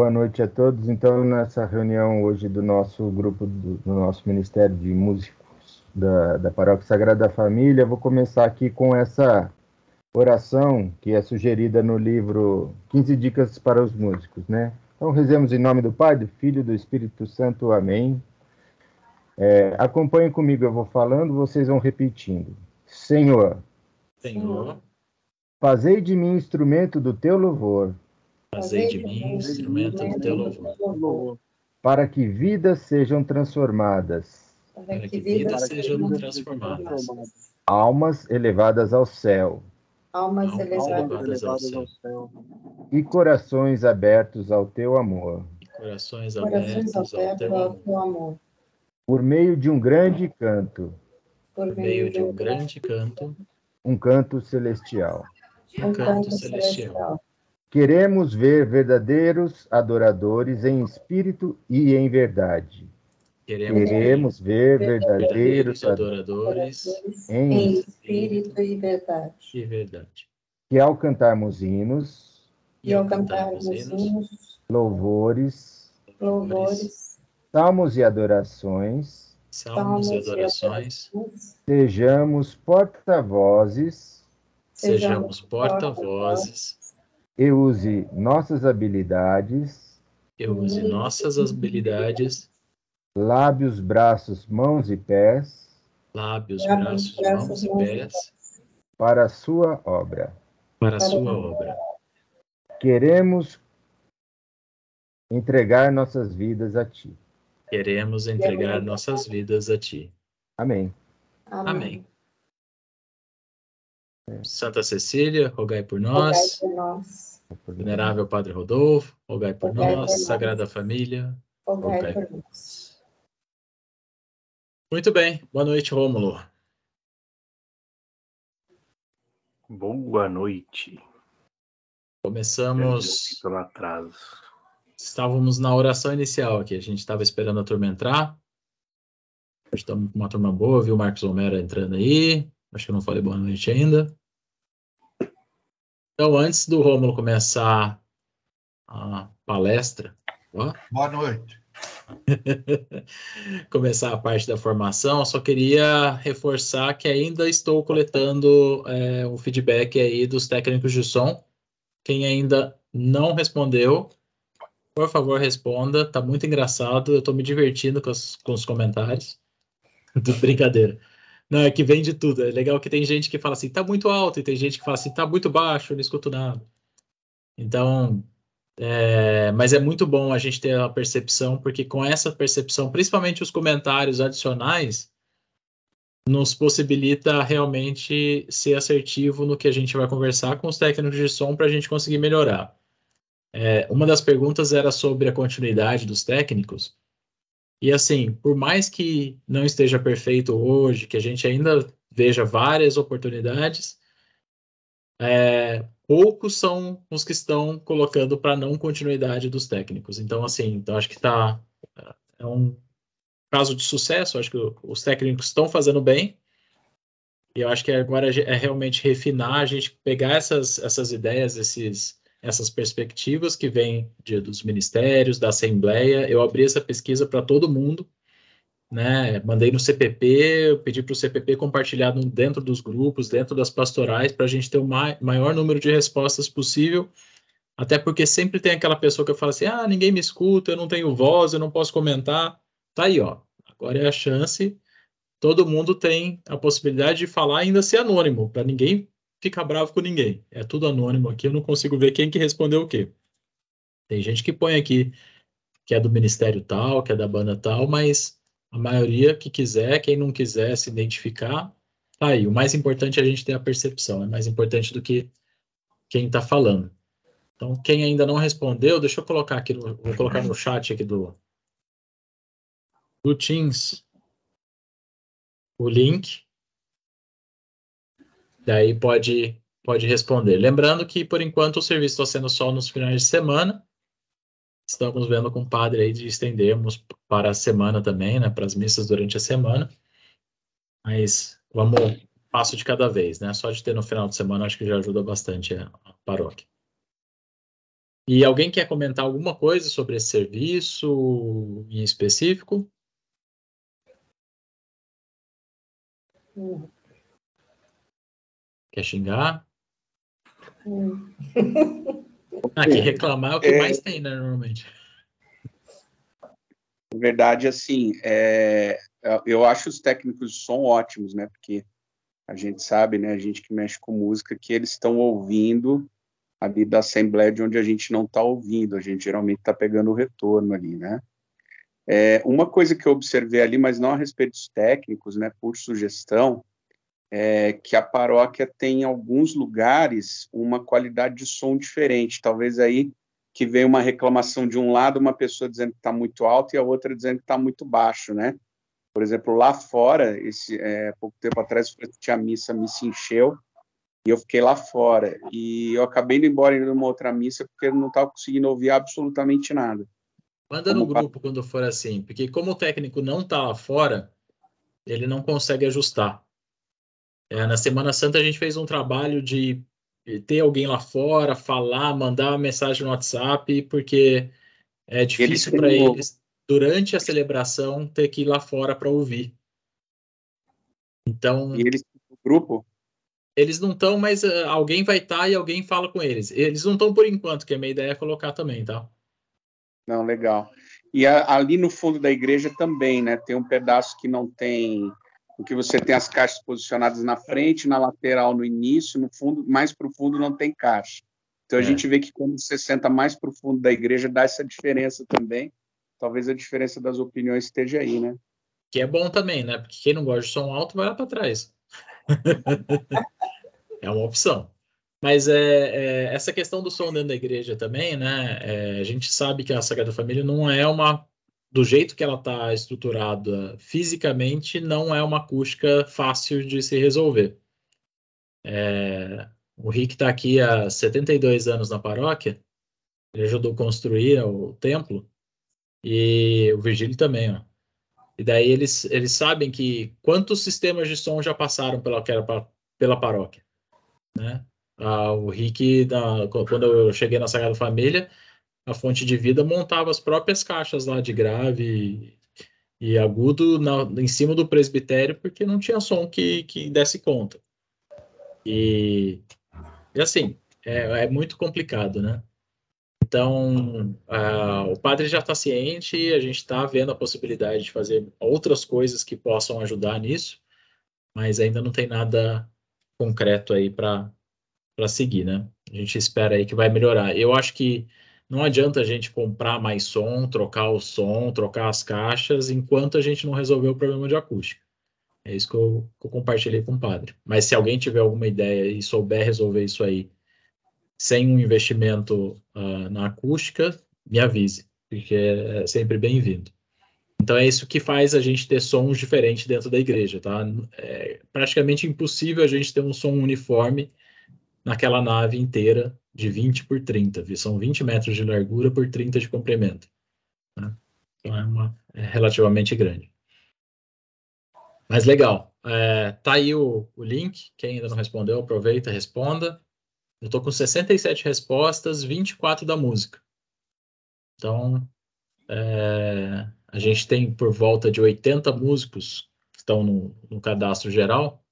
Boa noite a todos. Então, nessa reunião hoje do nosso grupo, do nosso Ministério de Músicos da Paróquia Sagrada Família, vou começar aqui com essa oração que é sugerida no livro 15 Dicas para os Músicos, né? Então, rezemos em nome do Pai, do Filho e do Espírito Santo. Amém. Acompanhem comigo, eu vou falando, vocês vão repetindo. Senhor, fazei de mim instrumento do teu louvor. Fazei de mim instrumento do teu louvor. Para que vidas sejam transformadas. Para que vidas sejam transformadas. Almas elevadas ao céu. Almas elevadas ao céu. E corações abertos ao teu amor. Corações abertos ao teu amor. Por meio de um grande canto. Por meio de um grande canto. Um canto celestial. Um canto celestial. Queremos ver verdadeiros adoradores em espírito e em verdade. Queremos ver verdadeiros adoradores em espírito e verdade. Que ao cantarmos hinos, louvores, salmos e adorações, sejamos porta-vozes e use nossas habilidades, lábios, braços, mãos e pés, para a sua obra. Queremos entregar nossas vidas a ti. Amém. Santa Cecília, rogai por nós. Venerável Padre Rodolfo, rogai por nós. Sagrada Família, rogai por nós. Muito bem. Boa noite, Rômulo. Boa noite. Começamos. Pelo atraso. Estávamos na oração inicial aqui. A gente estava esperando a turma entrar. Hoje estamos com uma turma boa, viu o Marcos Romero entrando aí. Acho que eu não falei boa noite ainda. Então, antes do Rômulo começar a palestra... Boa noite. Começar a parte da formação, só queria reforçar que ainda estou coletando o feedback aí dos técnicos de som. Quem ainda não respondeu, por favor, responda. Tá muito engraçado, eu estou me divertindo com os comentários. Brincadeira. Não, é que vem de tudo. É legal que tem gente que fala assim, tá muito alto, e tem gente que fala assim, tá muito baixo, eu não escuto nada. Então, mas é muito bom a gente ter a percepção, porque com essa percepção, principalmente os comentários adicionais, nos possibilita realmente ser assertivo no que a gente vai conversar com os técnicos de som para a gente conseguir melhorar. Uma das perguntas era sobre a continuidade dos técnicos. E assim, por mais que não esteja perfeito hoje, que a gente ainda veja várias oportunidades, poucos são os que estão colocando para não continuidade dos técnicos. Então, assim, acho que é um caso de sucesso. Acho que os técnicos estão fazendo bem. E eu acho que agora é realmente refinar, a gente pegar essas ideias, essas perspectivas que vêm dos ministérios, da Assembleia. Eu abri essa pesquisa para todo mundo, né? Mandei no CPP, eu pedi para o CPP compartilhar dentro dos grupos, dentro das pastorais, para a gente ter o maior número de respostas possível, até porque sempre tem aquela pessoa que fala assim, ninguém me escuta, eu não tenho voz, eu não posso comentar. Tá aí, ó. Agora é a chance, todo mundo tem a possibilidade de falar e ainda ser anônimo, para ninguém ficar bravo com ninguém. É tudo anônimo aqui, eu não consigo ver quem que respondeu o quê. Tem gente que põe aqui que é do ministério tal, que é da banda tal, mas a maioria que quiser, quem não quiser se identificar, tá aí. O mais importante é a gente ter a percepção, é mais importante do que quem está falando. Então, quem ainda não respondeu, deixa eu colocar aqui, vou colocar no chat aqui do Teams o link. Daí pode responder. Lembrando que, por enquanto, o serviço está sendo só nos finais de semana. Estamos vendo com o padre aí de estendermos para a semana também, né? Para as missas durante a semana. Mas vamos passo de cada vez, né? Só de ter no final de semana, acho que já ajuda bastante a paróquia. E alguém quer comentar alguma coisa sobre esse serviço em específico? Quer xingar? Que reclamar é o que mais tem, né, normalmente. Na verdade, assim, eu acho os técnicos de som ótimos, né? Porque a gente sabe, né? A gente que mexe com música, que eles estão ouvindo ali da Assembleia de onde a gente não está ouvindo. A gente geralmente está pegando o retorno ali, né? Uma coisa que eu observei ali, mas não a respeito dos técnicos, né? Por sugestão, é que a paróquia tem em alguns lugares uma qualidade de som diferente. Talvez aí que veio uma reclamação de um lado, uma pessoa dizendo que está muito alto e a outra dizendo que está muito baixo, né? Por exemplo, lá fora, pouco tempo atrás, tinha a missa encheu, e eu fiquei lá fora. E eu acabei indo embora em uma outra missa porque eu não estava conseguindo ouvir absolutamente nada. Manda no grupo quando for assim, porque como o técnico não está lá fora, ele não consegue ajustar. Na Semana Santa a gente fez um trabalho de ter alguém lá fora, falar, mandar uma mensagem no WhatsApp, porque é difícil para eles, durante a celebração, ter que ir lá fora para ouvir. Então, e eles no grupo? Eles não estão, mas alguém vai estar e alguém fala com eles. Eles não estão por enquanto, que a minha ideia é colocar também, tá? Não, legal. E ali no fundo da igreja também, né? Tem um pedaço que não tem... O que você tem as caixas posicionadas na frente, na lateral, no início, no fundo, mais para o fundo não tem caixa. Então a gente vê que quando você senta mais para o fundo da igreja, dá essa diferença também. Talvez a diferença das opiniões esteja aí, né? Que é bom também, né? Porque quem não gosta de som alto vai lá para trás. É uma opção. Mas essa questão do som dentro da igreja também, né? A gente sabe que a Sagrada Família não é do jeito que ela está estruturada fisicamente, não é uma acústica fácil de se resolver. O Rick está aqui há 72 anos na paróquia, ele ajudou a construir o templo, e o Virgílio também, ó. E daí eles sabem que quantos sistemas de som já passaram pela paróquia, né? O Rick, quando eu cheguei na Sagrada Família, a Fonte de Vida montava as próprias caixas lá de grave e agudo em cima do presbitério, porque não tinha som que desse conta. E assim, é muito complicado, né? Então, o padre já está ciente, a gente está vendo a possibilidade de fazer outras coisas que possam ajudar nisso, mas ainda não tem nada concreto aí para seguir, né? A gente espera aí que vai melhorar. Eu acho que não adianta a gente comprar mais som, trocar o som, trocar as caixas, enquanto a gente não resolver o problema de acústica. É isso que eu compartilhei com o padre. Mas se alguém tiver alguma ideia e souber resolver isso aí sem um investimento na acústica, me avise, porque é sempre bem-vindo. Então é isso que faz a gente ter sons diferentes dentro da igreja, tá? É praticamente impossível a gente ter um som uniforme naquela nave inteira de 20 por 30. São 20 metros de largura por 30 de comprimento, né? Então é relativamente grande. Mas legal. Tá aí o link. Quem ainda não respondeu, aproveita, responda. Eu estou com 67 respostas, 24 da música. Então, a gente tem por volta de 80 músicos que estão no cadastro geral.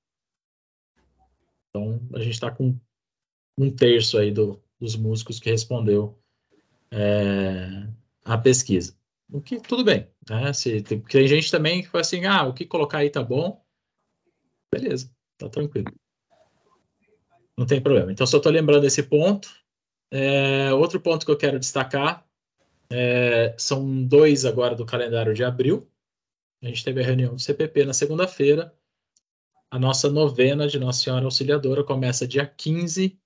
Então, a gente está com um terço aí dos músicos que respondeu a pesquisa. O que, tudo bem, né? Tem gente também que fala assim, o que colocar aí tá bom. Beleza, tá tranquilo. Não tem problema. Então, só estou lembrando esse ponto. Outro ponto que eu quero destacar são 2 agora do calendário de abril. A gente teve a reunião do CPP na segunda-feira. A nossa novena de Nossa Senhora Auxiliadora começa dia 15,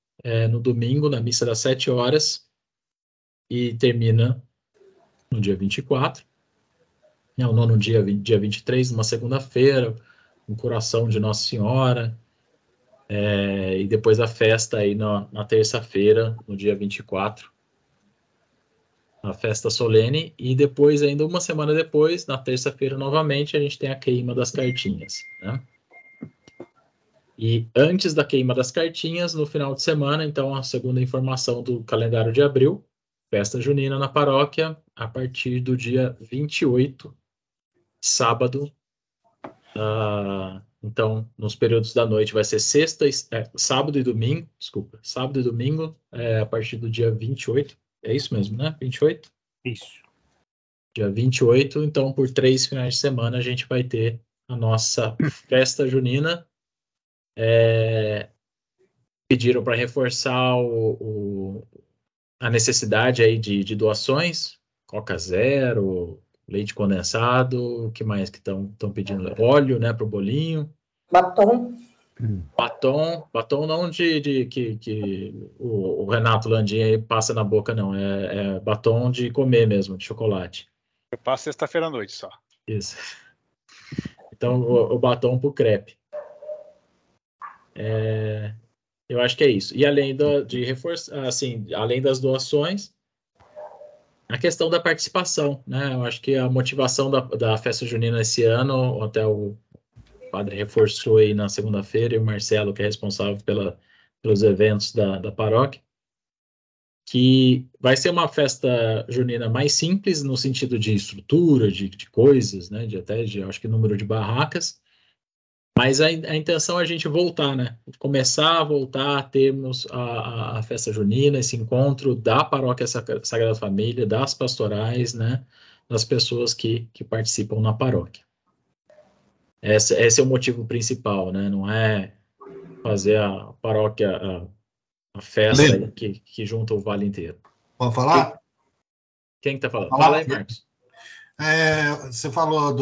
no domingo, na missa das 7 horas, e termina no dia 24. O nono dia 23, numa segunda-feira, com coração de Nossa Senhora. E depois a festa aí na terça-feira, no dia 24. A festa solene, e depois, ainda uma semana depois, na terça-feira novamente, a gente tem a queima das cartinhas, né? E antes da queima das cartinhas, no final de semana, então, a segunda informação do calendário de abril, festa junina na paróquia a partir do dia 28, sábado. Então, nos períodos da noite vai ser sábado e domingo, sábado e domingo, a partir do dia 28, é isso mesmo, né? 28? Isso. Dia 28, então, por 3 finais de semana, a gente vai ter a nossa festa junina. Pediram para reforçar a necessidade aí de doações, Coca Zero, leite condensado, o que mais que estão pedindo? Óleo, né, para o bolinho. Batom. Batom não que o Renato Landim aí passa na boca, não. É batom de comer mesmo, de chocolate. Eu passo sexta-feira à noite só. Isso. Então, o batom pro crepe. Eu acho que é isso. E além de reforçar, assim, além das doações, a questão da participação, né? Eu acho que a motivação da festa junina esse ano, até o padre reforçou aí na segunda-feira, e o Marcelo, que é responsável pelos eventos da paróquia, que vai ser uma festa junina mais simples no sentido de estrutura, de coisas, né? Acho que número de barracas. Mas a intenção é a gente voltar, né? Começar a voltar a termos a festa junina, esse encontro da Paróquia Sagrada Família, das pastorais, né? Das pessoas que participam na paróquia. Esse é o motivo principal, né? Não é fazer a paróquia, a festa que junta o vale inteiro. Pode falar? Quem está falando? Fala aí, Marcos. Você falou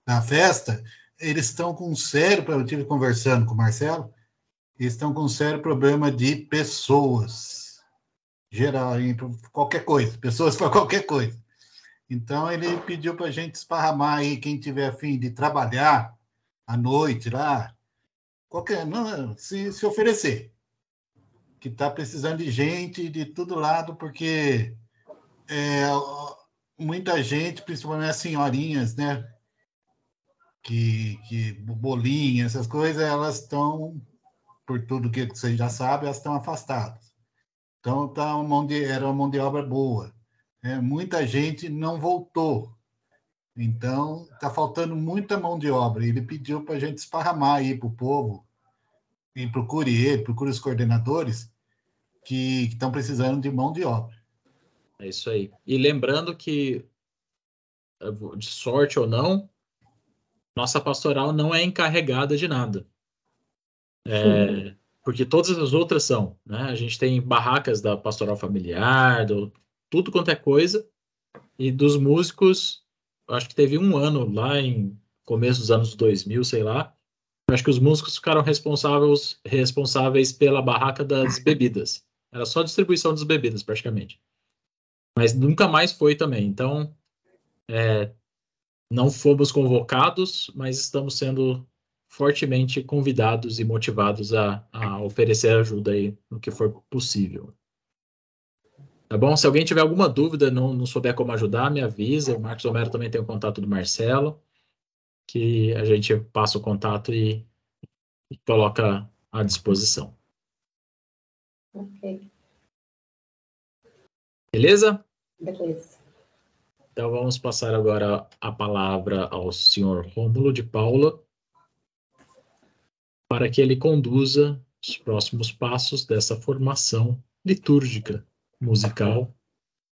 da festa, eles estão com um sério, eu estive conversando com o Marcelo, eles estão com um sério problema de pessoas, geral, qualquer coisa, pessoas para qualquer coisa. Então, ele pediu para a gente esparramar aí, quem tiver a fim de trabalhar à noite lá, se oferecer, que está precisando de gente de todo lado, porque muita gente, principalmente as senhorinhas, né, que bolinha, essas coisas, elas estão, por tudo que você já sabe, elas estão afastadas. Então, era uma mão de obra boa. Muita gente não voltou. Então, está faltando muita mão de obra. Ele pediu para a gente esparramar aí para o povo, e procure os coordenadores que estão precisando de mão de obra. É isso aí. E lembrando que, de sorte ou não, nossa pastoral não é encarregada de nada. Porque todas as outras são, né? A gente tem barracas da pastoral familiar, tudo quanto é coisa, e dos músicos, acho que teve um ano lá em começo dos anos 2000, sei lá, acho que os músicos ficaram responsáveis pela barraca das bebidas. Era só distribuição das bebidas, praticamente. Mas nunca mais foi também. Então, não fomos convocados, mas estamos sendo fortemente convidados e motivados a oferecer ajuda aí no que for possível. Tá bom? Se alguém tiver alguma dúvida, não souber como ajudar, me avisa. O Marcos Homero também tem o contato do Marcelo, que a gente passa o contato e coloca à disposição. Ok. Beleza? Beleza. Então vamos passar agora a palavra ao senhor Rômulo de Paula para que ele conduza os próximos passos dessa formação litúrgica musical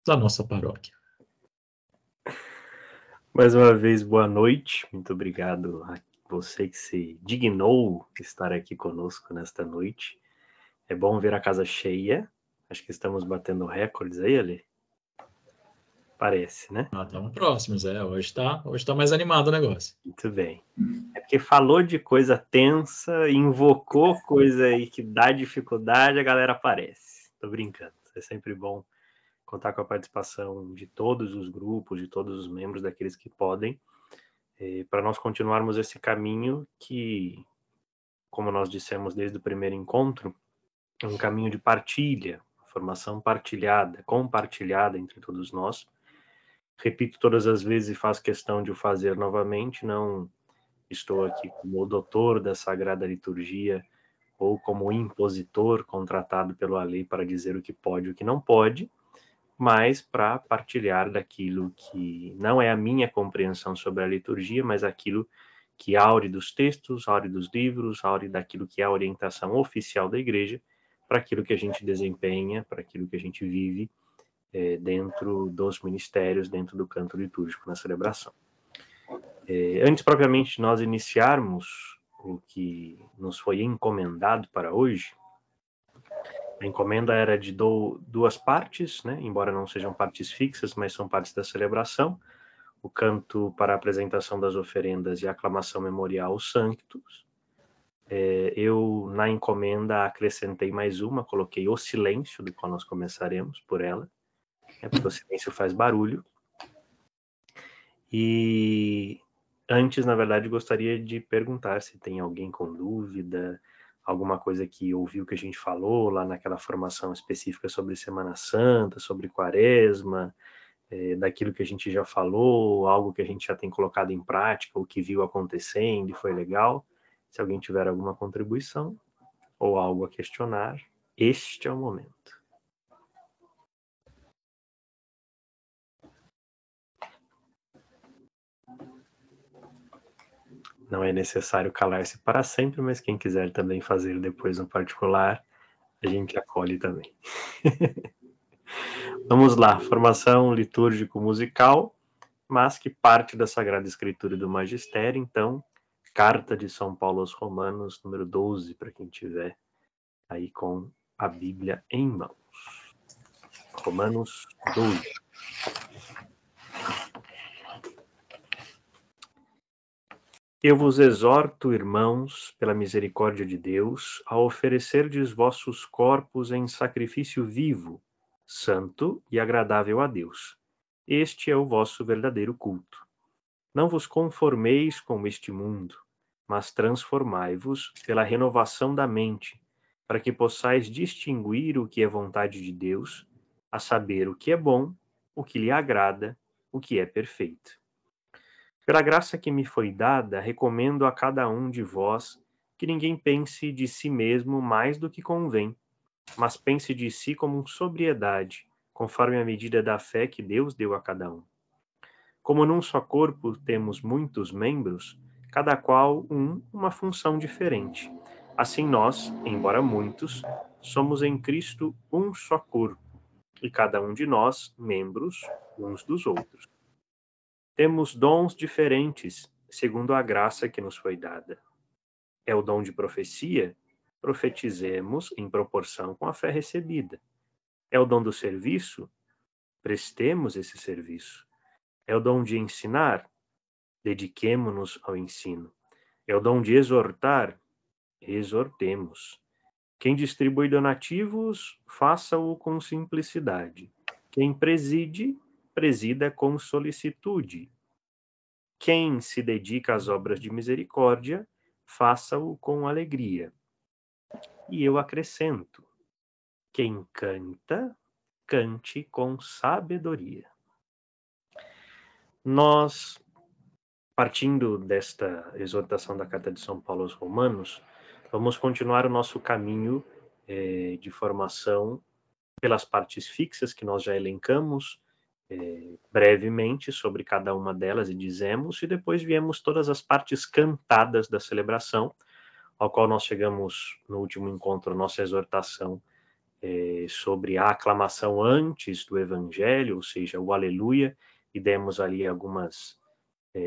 da nossa paróquia. Mais uma vez, boa noite. Muito obrigado a você que se dignou estar aqui conosco nesta noite. É bom ver a casa cheia. Acho que estamos batendo recordes aí, Ali. Parece, né? Estamos próximos, hoje tá mais animado o negócio. Muito bem. É porque falou de coisa tensa, invocou coisa aí que dá dificuldade, a galera aparece. Tô brincando. É sempre bom contar com a participação de todos os grupos, de todos os membros, daqueles que podem, para nós continuarmos esse caminho que, como nós dissemos desde o primeiro encontro, é um caminho de partilha, formação partilhada, compartilhada entre todos nós. Repito todas as vezes e faço questão de o fazer novamente, não estou aqui como o doutor da Sagrada Liturgia ou como impositor contratado pela lei para dizer o que pode e o que não pode, mas para partilhar daquilo que não é a minha compreensão sobre a liturgia, mas aquilo que aure dos textos, aure dos livros, aure daquilo que é a orientação oficial da igreja, para aquilo que a gente desempenha, para aquilo que a gente vive dentro dos ministérios, dentro do canto litúrgico na celebração. Antes, propriamente, de nós iniciarmos o que nos foi encomendado para hoje, a encomenda era de duas partes, né? Embora não sejam partes fixas, mas são partes da celebração, o canto para a apresentação das oferendas e a aclamação memorial aos Sanctus. Eu, na encomenda, acrescentei mais uma, coloquei o silêncio, do qual nós começaremos por ela, porque o silêncio faz barulho. E antes, na verdade, gostaria de perguntar se tem alguém com dúvida, alguma coisa que ouviu que a gente falou lá naquela formação específica sobre Semana Santa, sobre Quaresma, daquilo que a gente já falou, algo que a gente já tem colocado em prática, o que viu acontecendo e foi legal. Se alguém tiver alguma contribuição ou algo a questionar, este é o momento. Não é necessário calar-se para sempre, mas quem quiser também fazer depois no particular, a gente acolhe também. Vamos lá, formação litúrgico-musical, mas que parte da Sagrada Escritura e do Magistério. Então, Carta de São Paulo aos Romanos, número 12, para quem tiver aí com a Bíblia em mãos. Romanos 12. Eu vos exorto, irmãos, pela misericórdia de Deus, a oferecerdes vossos corpos em sacrifício vivo, santo e agradável a Deus. Este é o vosso verdadeiro culto. Não vos conformeis com este mundo, mas transformai-vos pela renovação da mente, para que possais distinguir o que é vontade de Deus, a saber o que é bom, o que lhe agrada, o que é perfeito. Pela graça que me foi dada, recomendo a cada um de vós que ninguém pense de si mesmo mais do que convém, mas pense de si com sobriedade, conforme a medida da fé que Deus deu a cada um. Como num só corpo temos muitos membros, cada qual uma função diferente. Assim nós, embora muitos, somos em Cristo um só corpo, e cada um de nós membros uns dos outros. Temos dons diferentes, segundo a graça que nos foi dada. É o dom de profecia? Profetizemos em proporção com a fé recebida. É o dom do serviço? Prestemos esse serviço. É o dom de ensinar? Dediquemo-nos ao ensino. É o dom de exortar? Exortemos. Quem distribui donativos, faça-o com simplicidade. Quem presida com solicitude. Quem se dedica às obras de misericórdia, faça-o com alegria. E eu acrescento: quem canta, cante com sabedoria. Nós, partindo desta exortação da Carta de São Paulo aos Romanos, vamos continuar o nosso caminho de formação pelas partes fixas que nós já elencamos brevemente sobre cada uma delas e dizemos, e depois viemos todas as partes cantadas da celebração, ao qual nós chegamos no último encontro, nossa exortação sobre a aclamação antes do Evangelho, ou seja, o Aleluia, e demos ali algumas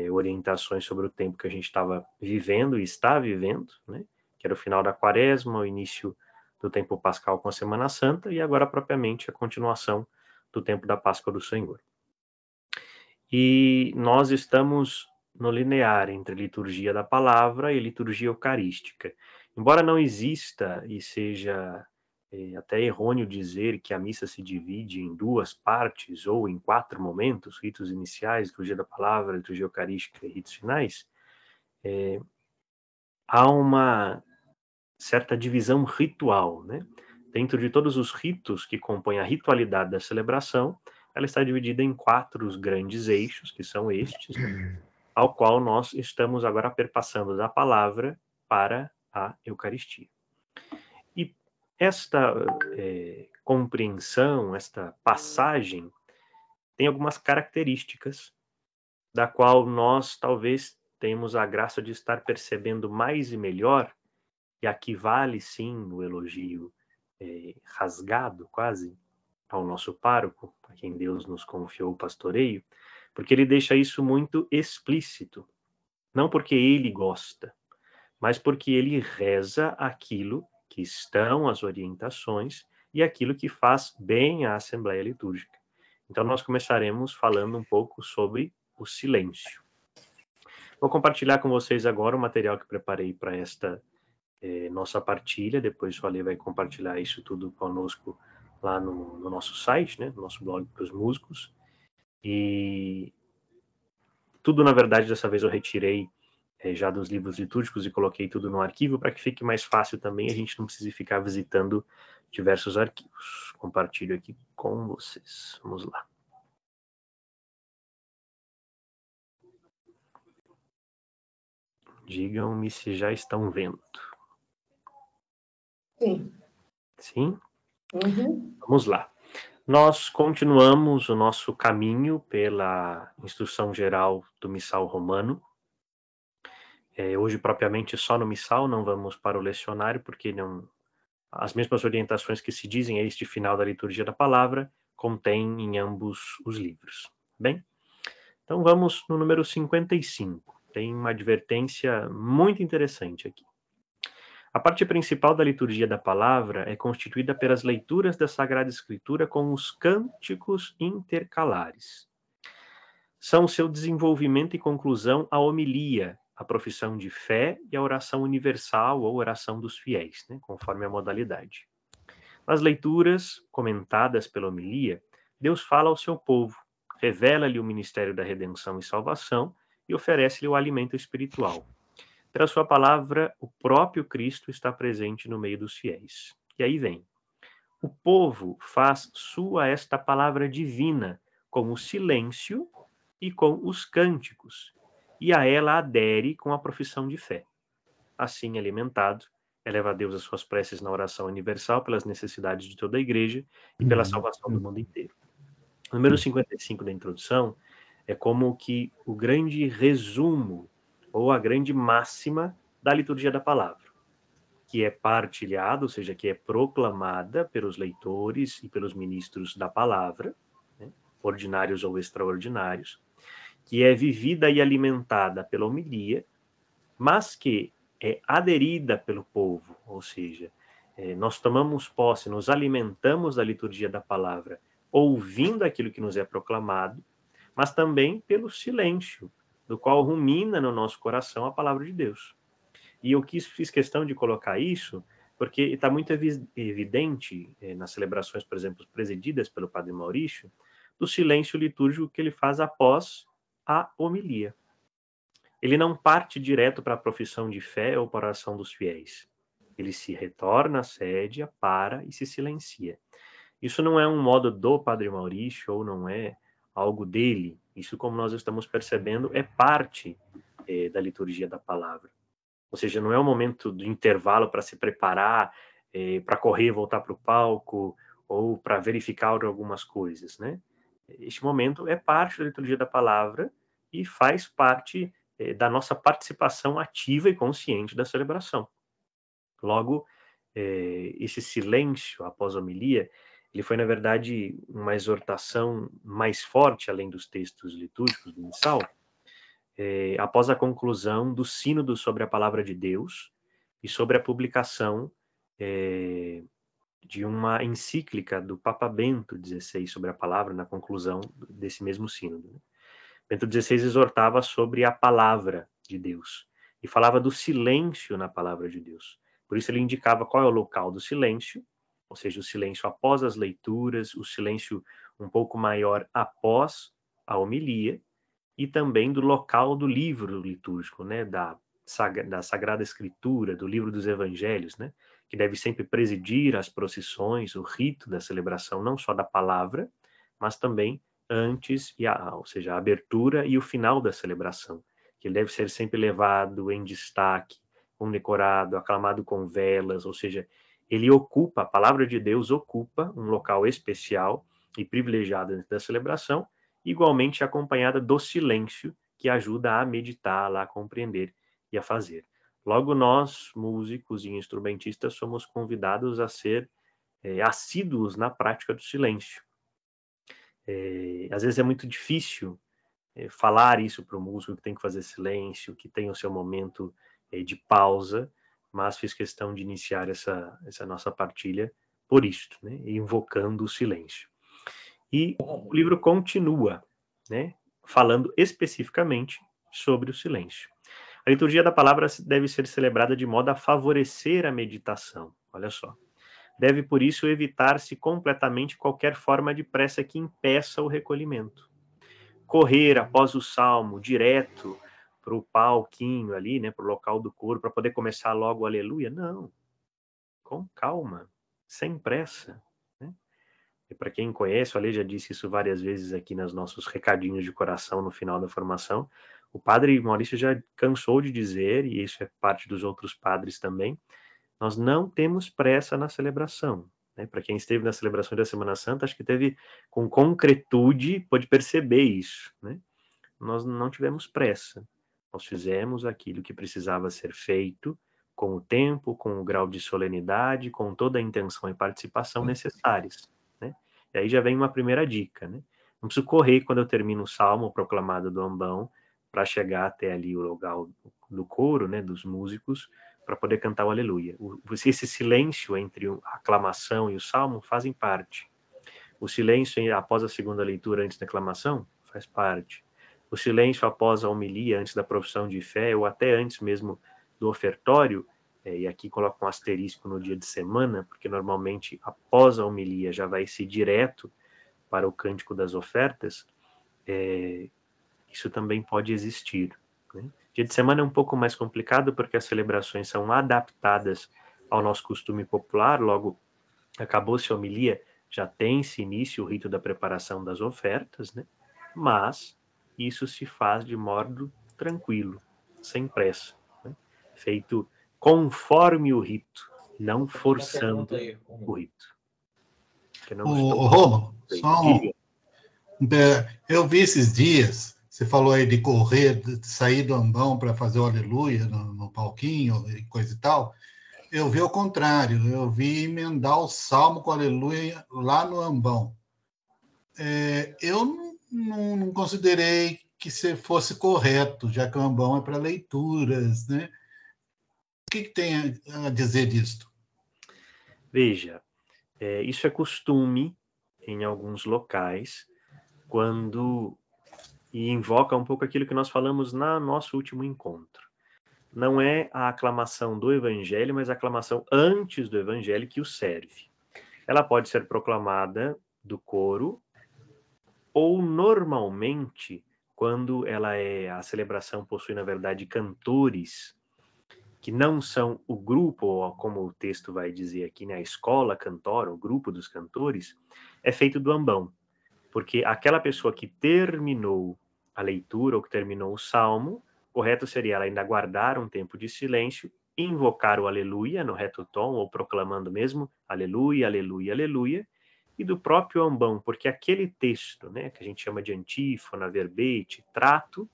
orientações sobre o tempo que a gente estava vivendo e está vivendo, né? Que era o final da Quaresma, o início do tempo pascal com a Semana Santa, e agora propriamente a continuação do tempo da Páscoa do Senhor. E nós estamos no linear entre liturgia da palavra e liturgia eucarística. Embora não exista e seja até errôneo dizer que a missa se divide em duas partes ou em 4 momentos, ritos iniciais, liturgia da palavra, liturgia eucarística e ritos finais, há uma certa divisão ritual, né? Dentro de todos os ritos que compõem a ritualidade da celebração, ela está dividida em 4 grandes eixos, que são estes, ao qual nós estamos agora perpassando da palavra para a Eucaristia. esta compreensão, esta passagem, tem algumas características da qual nós talvez tenhamos a graça de estar percebendo mais e melhor, e aqui vale sim o elogio rasgado quase ao nosso pároco, a quem Deus nos confiou o pastoreio, porque ele deixa isso muito explícito, não porque ele gosta, mas porque ele reza aquilo que estão as orientações e aquilo que faz bem à Assembleia Litúrgica. Então nós começaremos falando um pouco sobre o silêncio. Vou compartilhar com vocês agora o material que preparei para esta nossa partilha. Depois o Ale vai compartilhar isso tudo conosco lá no nosso site, né, no nosso blog para os músicos. E tudo, na verdade, dessa vez eu retirei já dos livros litúrgicos e coloquei tudo no arquivo para que fique mais fácil também, a gente não precise ficar visitando diversos arquivos. Compartilho aqui com vocês. Vamos lá. Digam-me se já estão vendo. Sim. Sim? Uhum. Vamos lá. Nós continuamos o nosso caminho pela instrução geral do Missal Romano. Hoje, propriamente, só no Missal, não vamos para o lecionário, porque não, as mesmas orientações que se dizem a este final da liturgia da palavra contém em ambos os livros. Bem, então vamos no número 55. Tem uma advertência muito interessante aqui. A parte principal da liturgia da palavra é constituída pelas leituras da Sagrada Escritura com os cânticos intercalares. São seu desenvolvimento e conclusão a homilia, a profissão de fé e a oração universal ou oração dos fiéis, né, conforme a modalidade. Nas leituras comentadas pela homilia, Deus fala ao seu povo, revela-lhe o ministério da redenção e salvação e oferece-lhe o alimento espiritual. Pela sua palavra, o próprio Cristo está presente no meio dos fiéis. E aí vem. O povo faz sua esta palavra divina com o silêncio e com os cânticos, e a ela adere com a profissão de fé. Assim, alimentado, eleva a Deus as suas preces na oração universal pelas necessidades de toda a igreja e pela salvação do mundo inteiro. O número 55 da introdução é como que o grande resumo ou a grande máxima da liturgia da palavra, que é partilhada, ou seja, que é proclamada pelos leitores e pelos ministros da palavra, né, ordinários ou extraordinários, que é vivida e alimentada pela homilia, mas que é aderida pelo povo, ou seja, nós tomamos posse, nos alimentamos da liturgia da palavra, ouvindo aquilo que nos é proclamado, mas também pelo silêncio, do qual rumina no nosso coração a palavra de Deus. E eu fiz questão de colocar isso, porque está muito evidente nas celebrações, por exemplo, presididas pelo Padre Maurício, do silêncio litúrgico que ele faz após a homilia. Ele não parte direto para a profissão de fé ou para a oração dos fiéis. Ele se retorna à sede, para e se silencia. Isso não é um modo do Padre Maurício ou não é algo dele. Isso, como nós estamos percebendo, é parte da liturgia da palavra. Ou seja, não é um momento do intervalo para se preparar, para correr e voltar para o palco, ou para verificar algumas coisas, né? Este momento é parte da liturgia da palavra e faz parte da nossa participação ativa e consciente da celebração. Logo, esse silêncio após a homilia, ele foi, na verdade, uma exortação mais forte, além dos textos litúrgicos do missal, após a conclusão do sínodo sobre a palavra de Deus e sobre a publicação de uma encíclica do Papa Bento XVI sobre a palavra, na conclusão desse mesmo sínodo. Né? Bento XVI exortava sobre a palavra de Deus e falava do silêncio na palavra de Deus. Por isso ele indicava qual é o local do silêncio, ou seja, o silêncio após as leituras, o silêncio um pouco maior após a homilia, e também do local do livro litúrgico, né, da Sagrada Escritura, do livro dos Evangelhos, né, que deve sempre presidir as procissões, o rito da celebração, não só da palavra, mas também antes, ou seja, a abertura e o final da celebração, que ele deve ser sempre levado em destaque, condecorado, aclamado com velas, ou seja, ele ocupa, a palavra de Deus ocupa um local especial e privilegiado dentro da celebração, igualmente acompanhada do silêncio, que ajuda a meditar, a compreender e a fazer. Logo, nós, músicos e instrumentistas, somos convidados a ser assíduos na prática do silêncio. Às vezes é muito difícil falar isso para o músico, que tem que fazer silêncio, que tem o seu momento de pausa, mas fiz questão de iniciar essa nossa partilha por isto, né, invocando o silêncio. E o livro continua, né, falando especificamente sobre o silêncio. A liturgia da palavra deve ser celebrada de modo a favorecer a meditação. Olha só. Deve, por isso, evitar-se completamente qualquer forma de pressa que impeça o recolhimento. Correr após o salmo direto para o palquinho ali, né, para o local do coro, para poder começar logo o aleluia, não. Com calma, sem pressa. Né? E para quem conhece, o Ale já disse isso várias vezes aqui nos nossos recadinhos de coração no final da formação, o padre Maurício já cansou de dizer, e isso é parte dos outros padres também, nós não temos pressa na celebração. Né? Para quem esteve na celebração da Semana Santa, acho que teve com concretude, pôde perceber isso. Né? Nós não tivemos pressa. Nós fizemos aquilo que precisava ser feito, com o tempo, com o grau de solenidade, com toda a intenção e participação necessárias. Né? E aí já vem uma primeira dica. Né? Não preciso correr quando eu termino o salmo proclamado do ambão, para chegar até ali o lugar do coro, né, dos músicos, para poder cantar o aleluia. Esse silêncio entre a aclamação e o salmo fazem parte. O silêncio após a segunda leitura antes da aclamação faz parte. O silêncio após a homilia, antes da profissão de fé, ou até antes mesmo do ofertório, e aqui coloco um asterisco no dia de semana, porque normalmente após a homilia já vai ser direto para o cântico das ofertas, isso também pode existir. Né? Dia de semana é um pouco mais complicado porque as celebrações são adaptadas ao nosso costume popular, logo acabou-se a homilia, já tem-se início o rito da preparação das ofertas, né? Mas isso se faz de modo tranquilo, sem pressa, né? Feito conforme o rito, não forçando o rito. Rômulo, eu vi esses dias, você falou aí de correr, de sair do ambão para fazer o aleluia no palquinho e coisa e tal. Eu vi o contrário, eu vi emendar o salmo com o aleluia lá no ambão. Eu não considerei que fosse correto, já que o ambão é para leituras, né? O que tem a dizer disso? Veja, isso é costume em alguns locais, e invoca um pouco aquilo que nós falamos no nosso último encontro. Não é a aclamação do evangelho, mas a aclamação antes do evangelho que o serve. Ela pode ser proclamada do coro, ou normalmente, quando a celebração possui, na verdade, cantores, que não são o grupo, ou como o texto vai dizer aqui, né, a escola cantora, o grupo dos cantores, é feito do ambão. Porque aquela pessoa que terminou a leitura ou que terminou o salmo, correto seria ela ainda guardar um tempo de silêncio, invocar o aleluia no reto tom, ou proclamando mesmo aleluia, aleluia, aleluia, e do próprio ambão, porque aquele texto, né, que a gente chama de antífona, verbete, trato,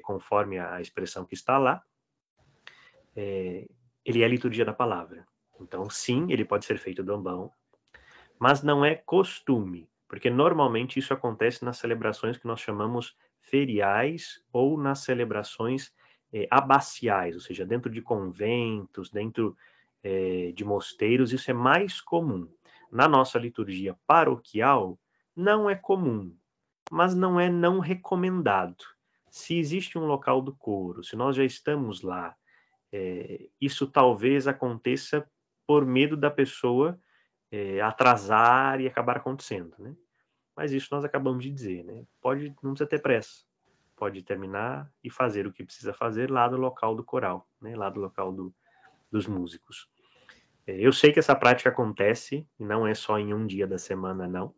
conforme a expressão que está lá, ele é a liturgia da palavra. Então, sim, ele pode ser feito do ambão, mas não é costume, porque normalmente isso acontece nas celebrações que nós chamamos feriais ou nas celebrações abaciais, ou seja, dentro de conventos, dentro de mosteiros, isso é mais comum. Na nossa liturgia paroquial, não é comum, mas não é não recomendado. Se existe um local do coro, se nós já estamos lá, isso talvez aconteça por medo da pessoa atrasar e acabar acontecendo, né? Mas isso nós acabamos de dizer, né? Não precisa ter pressa. Pode terminar e fazer o que precisa fazer lá no local do coral, né? Lá do local dos músicos. Eu sei que essa prática acontece, e não é só em um dia da semana, não.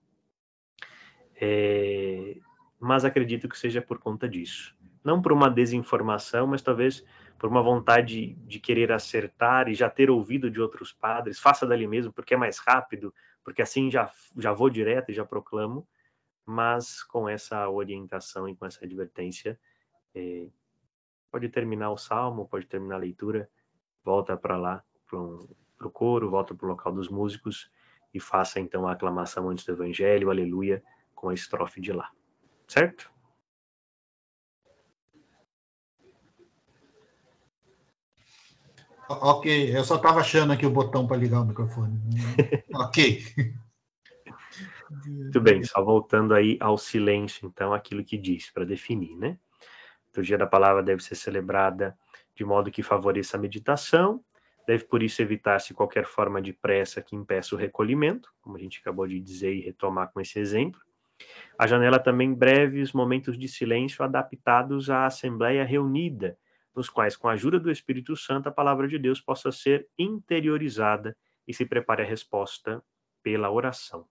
Mas acredito que seja por conta disso. não por uma desinformação, mas talvez por uma vontade de querer acertar e já ter ouvido de outros padres, faça dali mesmo, porque é mais rápido, porque assim já vou direto e já proclamo, mas com essa orientação e com essa advertência, pode terminar o salmo, pode terminar a leitura, volta para lá, para o coro, volta para o local dos músicos e faça então a aclamação antes do Evangelho, aleluia, com a estrofe de lá. Certo? Ok, eu só estava achando aqui o botão para ligar o microfone. Ok. Muito bem, só voltando aí ao silêncio, então, aquilo que diz, para definir, né? A liturgia da palavra deve ser celebrada de modo que favoreça a meditação, deve por isso evitar-se qualquer forma de pressa que impeça o recolhimento, como a gente acabou de dizer e retomar com esse exemplo. A janela também breves momentos de silêncio adaptados à assembleia reunida, nos quais, com a ajuda do Espírito Santo, a palavra de Deus possa ser interiorizada e se prepare a resposta pela oração.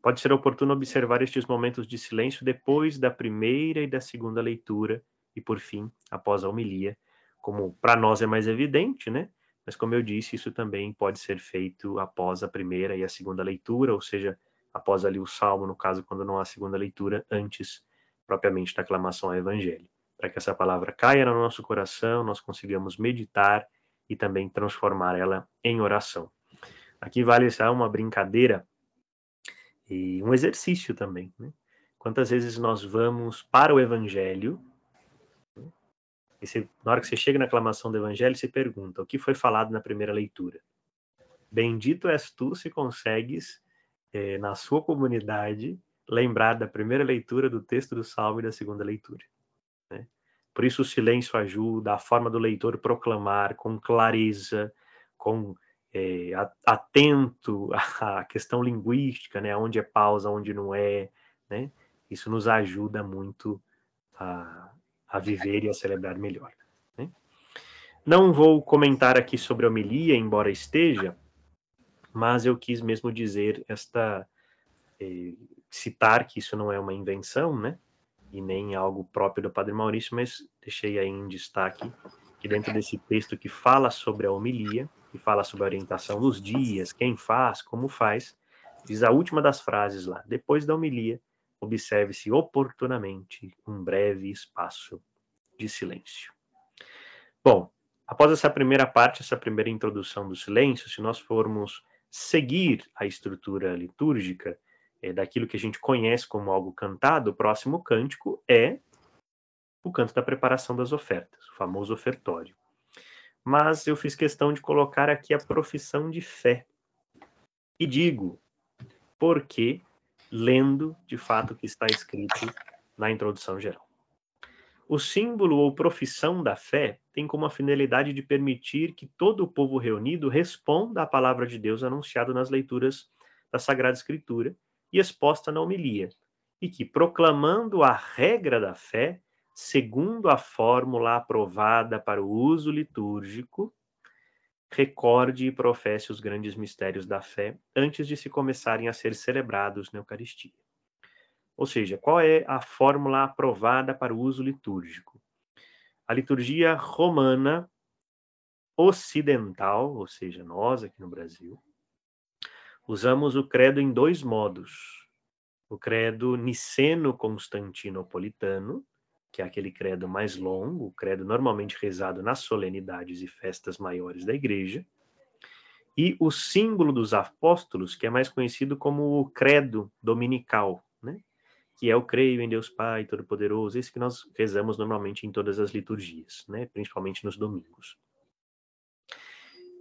Pode ser oportuno observar estes momentos de silêncio depois da primeira e da segunda leitura e, por fim, após a homilia, como para nós é mais evidente, né? Mas, como eu disse, isso também pode ser feito após a primeira e a segunda leitura, ou seja, após ali o salmo, no caso, quando não há segunda leitura, antes, propriamente, da aclamação ao Evangelho. Para que essa palavra caia no nosso coração, nós consigamos meditar e também transformar ela em oração. Aqui vale uma brincadeira e um exercício também, né? Quantas vezes nós vamos para o Evangelho, né? E na hora que você chega na aclamação do Evangelho, você pergunta, o que foi falado na primeira leitura? Bendito és tu se consegues, na sua comunidade, lembrar da primeira leitura, do texto do Salmo e da segunda leitura, né? Por isso o silêncio ajuda, a forma do leitor proclamar com clareza, com atento à questão linguística, né? Onde é pausa, onde não é, né? Isso nos ajuda muito a viver e a celebrar melhor, né? Não vou comentar aqui sobre a homilia, embora esteja, mas eu quis mesmo dizer citar que isso não é uma invenção, né? E nem algo próprio do Padre Maurício, mas deixei aí em destaque que dentro desse texto que fala sobre a homilia, que fala sobre a orientação dos dias, quem faz, como faz, diz a última das frases lá, depois da homilia, observe-se oportunamente um breve espaço de silêncio. Bom, após essa primeira parte, essa primeira introdução do silêncio, se nós formos seguir a estrutura litúrgica, daquilo que a gente conhece como algo cantado, o próximo cântico é o canto da preparação das ofertas, o famoso ofertório. Mas eu fiz questão de colocar aqui a profissão de fé. E digo, porque lendo de fato o que está escrito na introdução geral. O símbolo ou profissão da fé tem como a finalidade de permitir que todo o povo reunido responda à palavra de Deus anunciada nas leituras da Sagrada Escritura e exposta na homilia, e que, proclamando a regra da fé, segundo a fórmula aprovada para o uso litúrgico, recorde e professe os grandes mistérios da fé antes de se começarem a ser celebrados na Eucaristia. Ou seja, qual é a fórmula aprovada para o uso litúrgico? A liturgia romana ocidental, ou seja, nós aqui no Brasil, usamos o credo em dois modos. O credo niceno-constantinopolitano, que é aquele credo mais longo, o credo normalmente rezado nas solenidades e festas maiores da Igreja, e o símbolo dos apóstolos, que é mais conhecido como o credo dominical, né? Que é o creio em Deus Pai Todo-Poderoso, esse que nós rezamos normalmente em todas as liturgias, né? Principalmente nos domingos.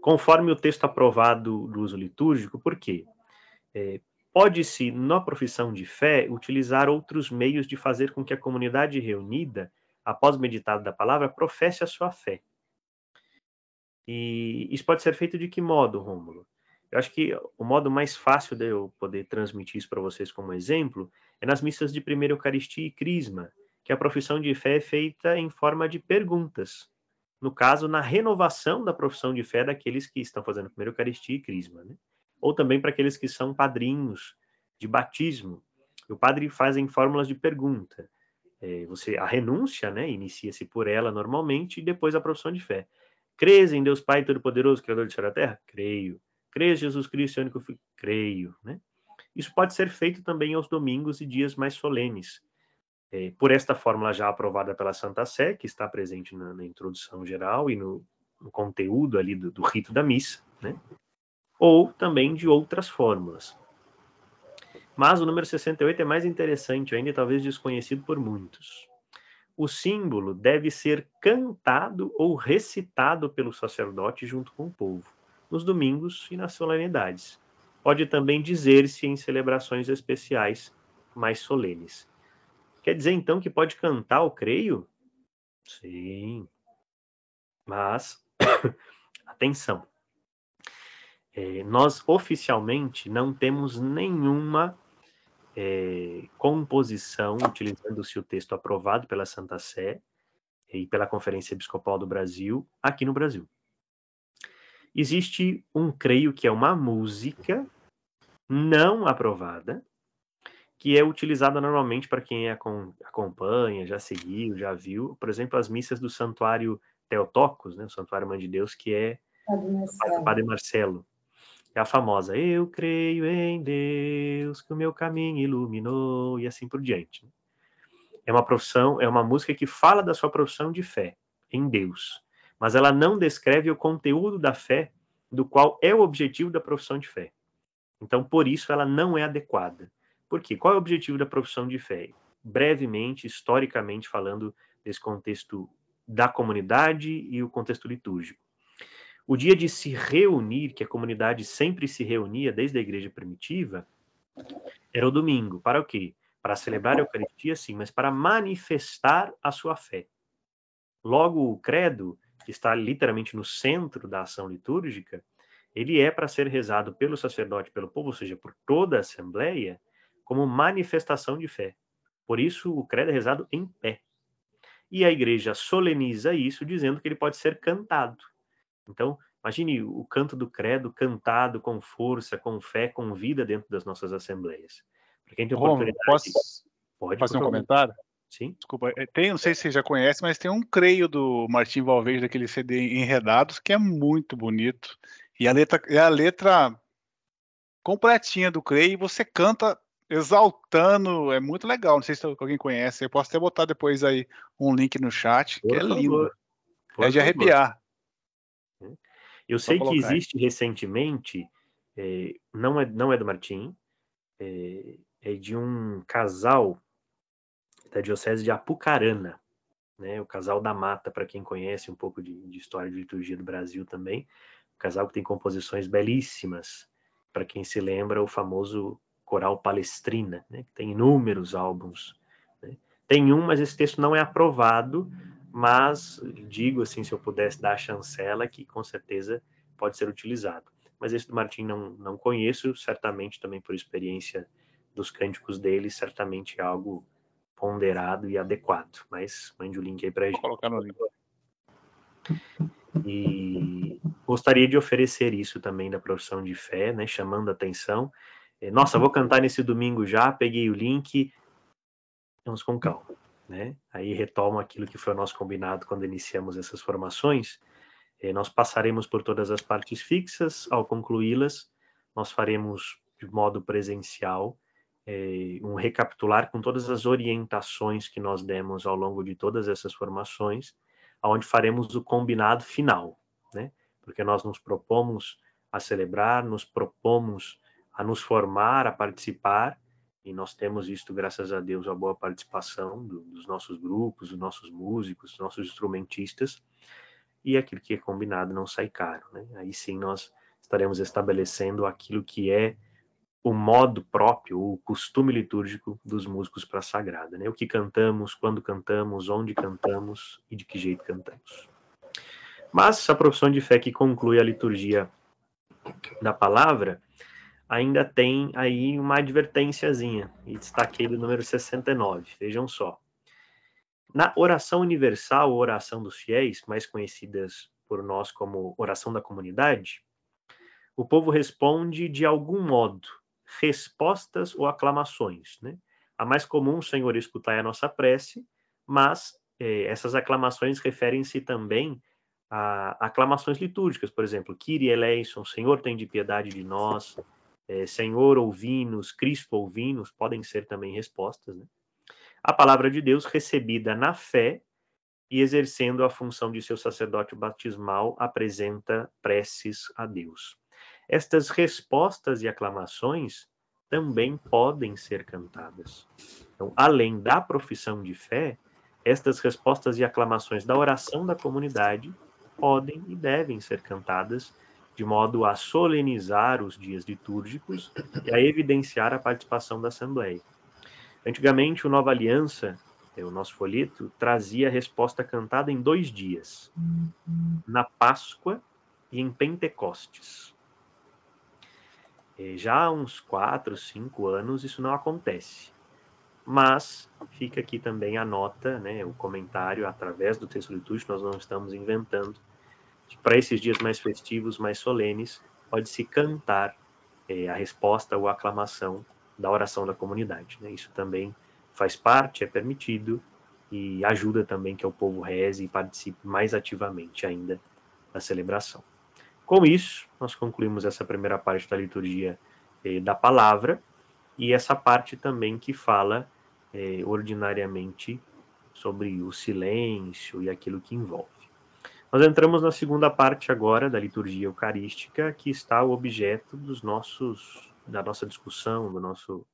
Conforme o texto aprovado do uso litúrgico, por quê? Pode-se, na profissão de fé, utilizar outros meios de fazer com que a comunidade reunida, após meditado da palavra, professe a sua fé. E isso pode ser feito de que modo, Rômulo? Eu acho que o modo mais fácil de eu poder transmitir isso para vocês como exemplo é nas missas de primeira Eucaristia e Crisma, que a profissão de fé é feita em forma de perguntas. No caso, na renovação da profissão de fé daqueles que estão fazendo primeira Eucaristia e Crisma, né? Ou também para aqueles que são padrinhos de batismo. O padre faz em fórmulas de pergunta. A renúncia, né, inicia-se por ela normalmente, e depois a profissão de fé. Crês em Deus Pai Todo-Poderoso, Criador do céu e da terra? Creio. Crês em Jesus Cristo, seu único Filho? Creio, né? Isso pode ser feito também aos domingos e dias mais solenes. Por esta fórmula já aprovada pela Santa Sé, que está presente na introdução geral e no conteúdo ali do rito da missa, né? Ou também de outras fórmulas. Mas o número 68 é mais interessante ainda e talvez desconhecido por muitos. O símbolo deve ser cantado ou recitado pelo sacerdote junto com o povo, nos domingos e nas solenidades. Pode também dizer-se em celebrações especiais mais solenes. Quer dizer, então, que pode cantar o creio? Sim. Mas, atenção. Nós, oficialmente, não temos nenhuma composição, utilizando-se o texto aprovado pela Santa Sé e pela Conferência Episcopal do Brasil, aqui no Brasil. Existe um creio que é uma música não aprovada, que é utilizada normalmente para quem acompanha, já seguiu, já viu, por exemplo, as missas do Santuário Theotokos, né, o Santuário Mãe de Deus, que é do Padre Marcelo. É a famosa, eu creio em Deus, que o meu caminho iluminou, e assim por diante. É uma música que fala da sua profissão de fé em Deus, mas ela não descreve o conteúdo da fé, do qual é o objetivo da profissão de fé. Então, por isso, ela não é adequada. Por quê? Qual é o objetivo da profissão de fé? Brevemente, historicamente falando, desse contexto da comunidade e o contexto litúrgico. O dia de se reunir, que a comunidade sempre se reunia desde a igreja primitiva, era o domingo. Para o quê? Para celebrar a Eucaristia, sim, mas para manifestar a sua fé. Logo, o credo, que está literalmente no centro da ação litúrgica, ele é para ser rezado pelo sacerdote, pelo povo, ou seja, por toda a Assembleia, como manifestação de fé. Por isso, o credo é rezado em pé. E a igreja soleniza isso, dizendo que ele pode ser cantado. Então, imagine o canto do credo cantado com força, com fé, com vida dentro das nossas assembleias. Para quem tem oportunidade... Pode fazer um comentário? Sim. Desculpa, não sei se você já conhece, mas tem um creio do Martim Valverde, daquele CD Enredados, que é muito bonito. E a letra completinha do creio, e você canta exaltando, é muito legal. Não sei se alguém conhece, eu posso até botar depois aí um link no chat, que é lindo. É de arrepiar. Eu sei que existe recentemente, não é do Martim, é de um casal da Diocese de Apucarana, né? O Casal da Mata, para quem conhece um pouco de história de liturgia do Brasil também. Um casal que tem composições belíssimas. Para quem se lembra, o famoso Coral Palestrina, né? Que tem inúmeros álbuns. Né? Tem mas esse texto não é aprovado, mas digo assim, se eu pudesse dar a chancela, que com certeza pode ser utilizado. Mas esse do Martim não conheço, certamente também por experiência dos cânticos dele, certamente é algo ponderado e adequado. Mas mande o link aí para a gente. Vou colocar no link. E gostaria de oferecer isso também da profissão de fé, né, chamando a atenção. Nossa, vou cantar nesse domingo já, peguei o link, vamos com calma, né? Aí retomo aquilo que foi o nosso combinado quando iniciamos essas formações. Nós passaremos por todas as partes fixas, ao concluí-las, nós faremos de modo presencial um recapitular com todas as orientações que nós demos ao longo de todas essas formações, onde faremos o combinado final, né? Porque nós nos propomos a celebrar, nos propomos a nos formar, a participar, e nós temos visto, graças a Deus, a boa participação dos nossos grupos, dos nossos músicos, dos nossos instrumentistas, e aquilo que é combinado não sai caro, né? Aí sim nós estaremos estabelecendo aquilo que é o modo próprio, o costume litúrgico dos músicos para a Sagrada, né? O que cantamos, quando cantamos, onde cantamos e de que jeito cantamos. Mas a profissão de fé que conclui a liturgia da palavra ainda tem aí uma advertênciazinha, e destaquei do número 69, vejam só. Na oração universal, ou oração dos fiéis, mais conhecidas por nós como oração da comunidade, o povo responde de algum modo, respostas ou aclamações, né? A mais comum, Senhor, escutai a nossa prece, mas essas aclamações referem-se também a aclamações litúrgicas, por exemplo, Kyrie eleison, Senhor tem de piedade de nós, Senhor ouvi-nos, Cristo ouvi-nos, podem ser também respostas, né? A palavra de Deus recebida na fé e exercendo a função de seu sacerdote batismal, apresenta preces a Deus. Estas respostas e aclamações também podem ser cantadas. Então, além da profissão de fé, estas respostas e aclamações da oração da comunidade podem e devem ser cantadas de modo a solenizar os dias litúrgicos e a evidenciar a participação da Assembleia. Antigamente, o Nova Aliança, o nosso folheto, trazia a resposta cantada em 2 dias, na Páscoa e em Pentecostes. Já há uns 4, 5 anos isso não acontece. Mas fica aqui também a nota, né, o comentário através do texto litúrgico, nós não estamos inventando, que para esses dias mais festivos, mais solenes, pode-se cantar a resposta ou a aclamação da oração da comunidade, né? Isso também faz parte, é permitido e ajuda também que o povo reze e participe mais ativamente ainda da celebração. Com isso, nós concluímos essa primeira parte da liturgia da palavra e essa parte também que fala ordinariamente sobre o silêncio e aquilo que envolve. Nós entramos na segunda parte agora da liturgia eucarística, que está o objeto da nossa discussão, do nosso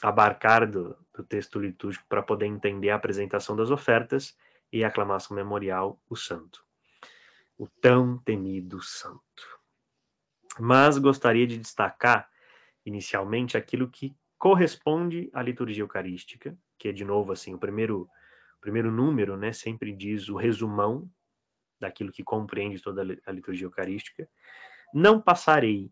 abarcar do texto litúrgico para poder entender a apresentação das ofertas e a aclamação memorial, o santo. O tão temido santo. Mas gostaria de destacar, inicialmente, aquilo que corresponde à liturgia eucarística, que é, de novo, assim, o primeiro número, né, sempre diz o resumão daquilo que compreende toda a liturgia eucarística. Não passarei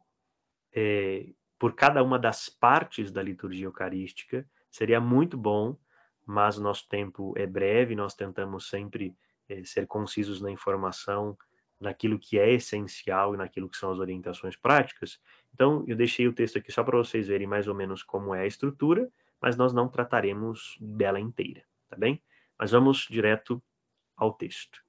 por cada uma das partes da liturgia eucarística, seria muito bom, mas o nosso tempo é breve, nós tentamos sempre ser concisos na informação, naquilo que é essencial e naquilo que são as orientações práticas. Então, eu deixei o texto aqui só para vocês verem mais ou menos como é a estrutura, mas nós não trataremos dela inteira, tá bem? Mas vamos direto ao texto.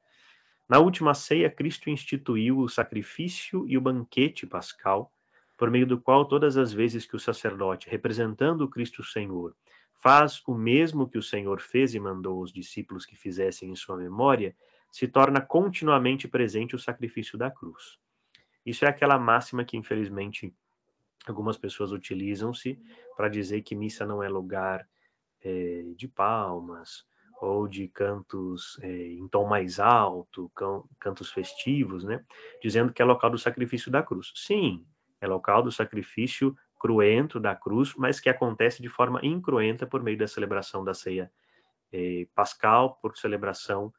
Na última ceia, Cristo instituiu o sacrifício e o banquete pascal, por meio do qual todas as vezes que o sacerdote, representando o Cristo Senhor, faz o mesmo que o Senhor fez e mandou os discípulos que fizessem em sua memória, se torna continuamente presente o sacrifício da cruz. Isso é aquela máxima que, infelizmente, algumas pessoas utilizam-se para dizer que missa não é lugar de palmas, ou de cantos em tom mais alto, cantos festivos, né? Dizendo que é local do sacrifício da cruz. Sim, é local do sacrifício cruento da cruz, mas que acontece de forma incruenta por meio da celebração da ceia pascal, por celebração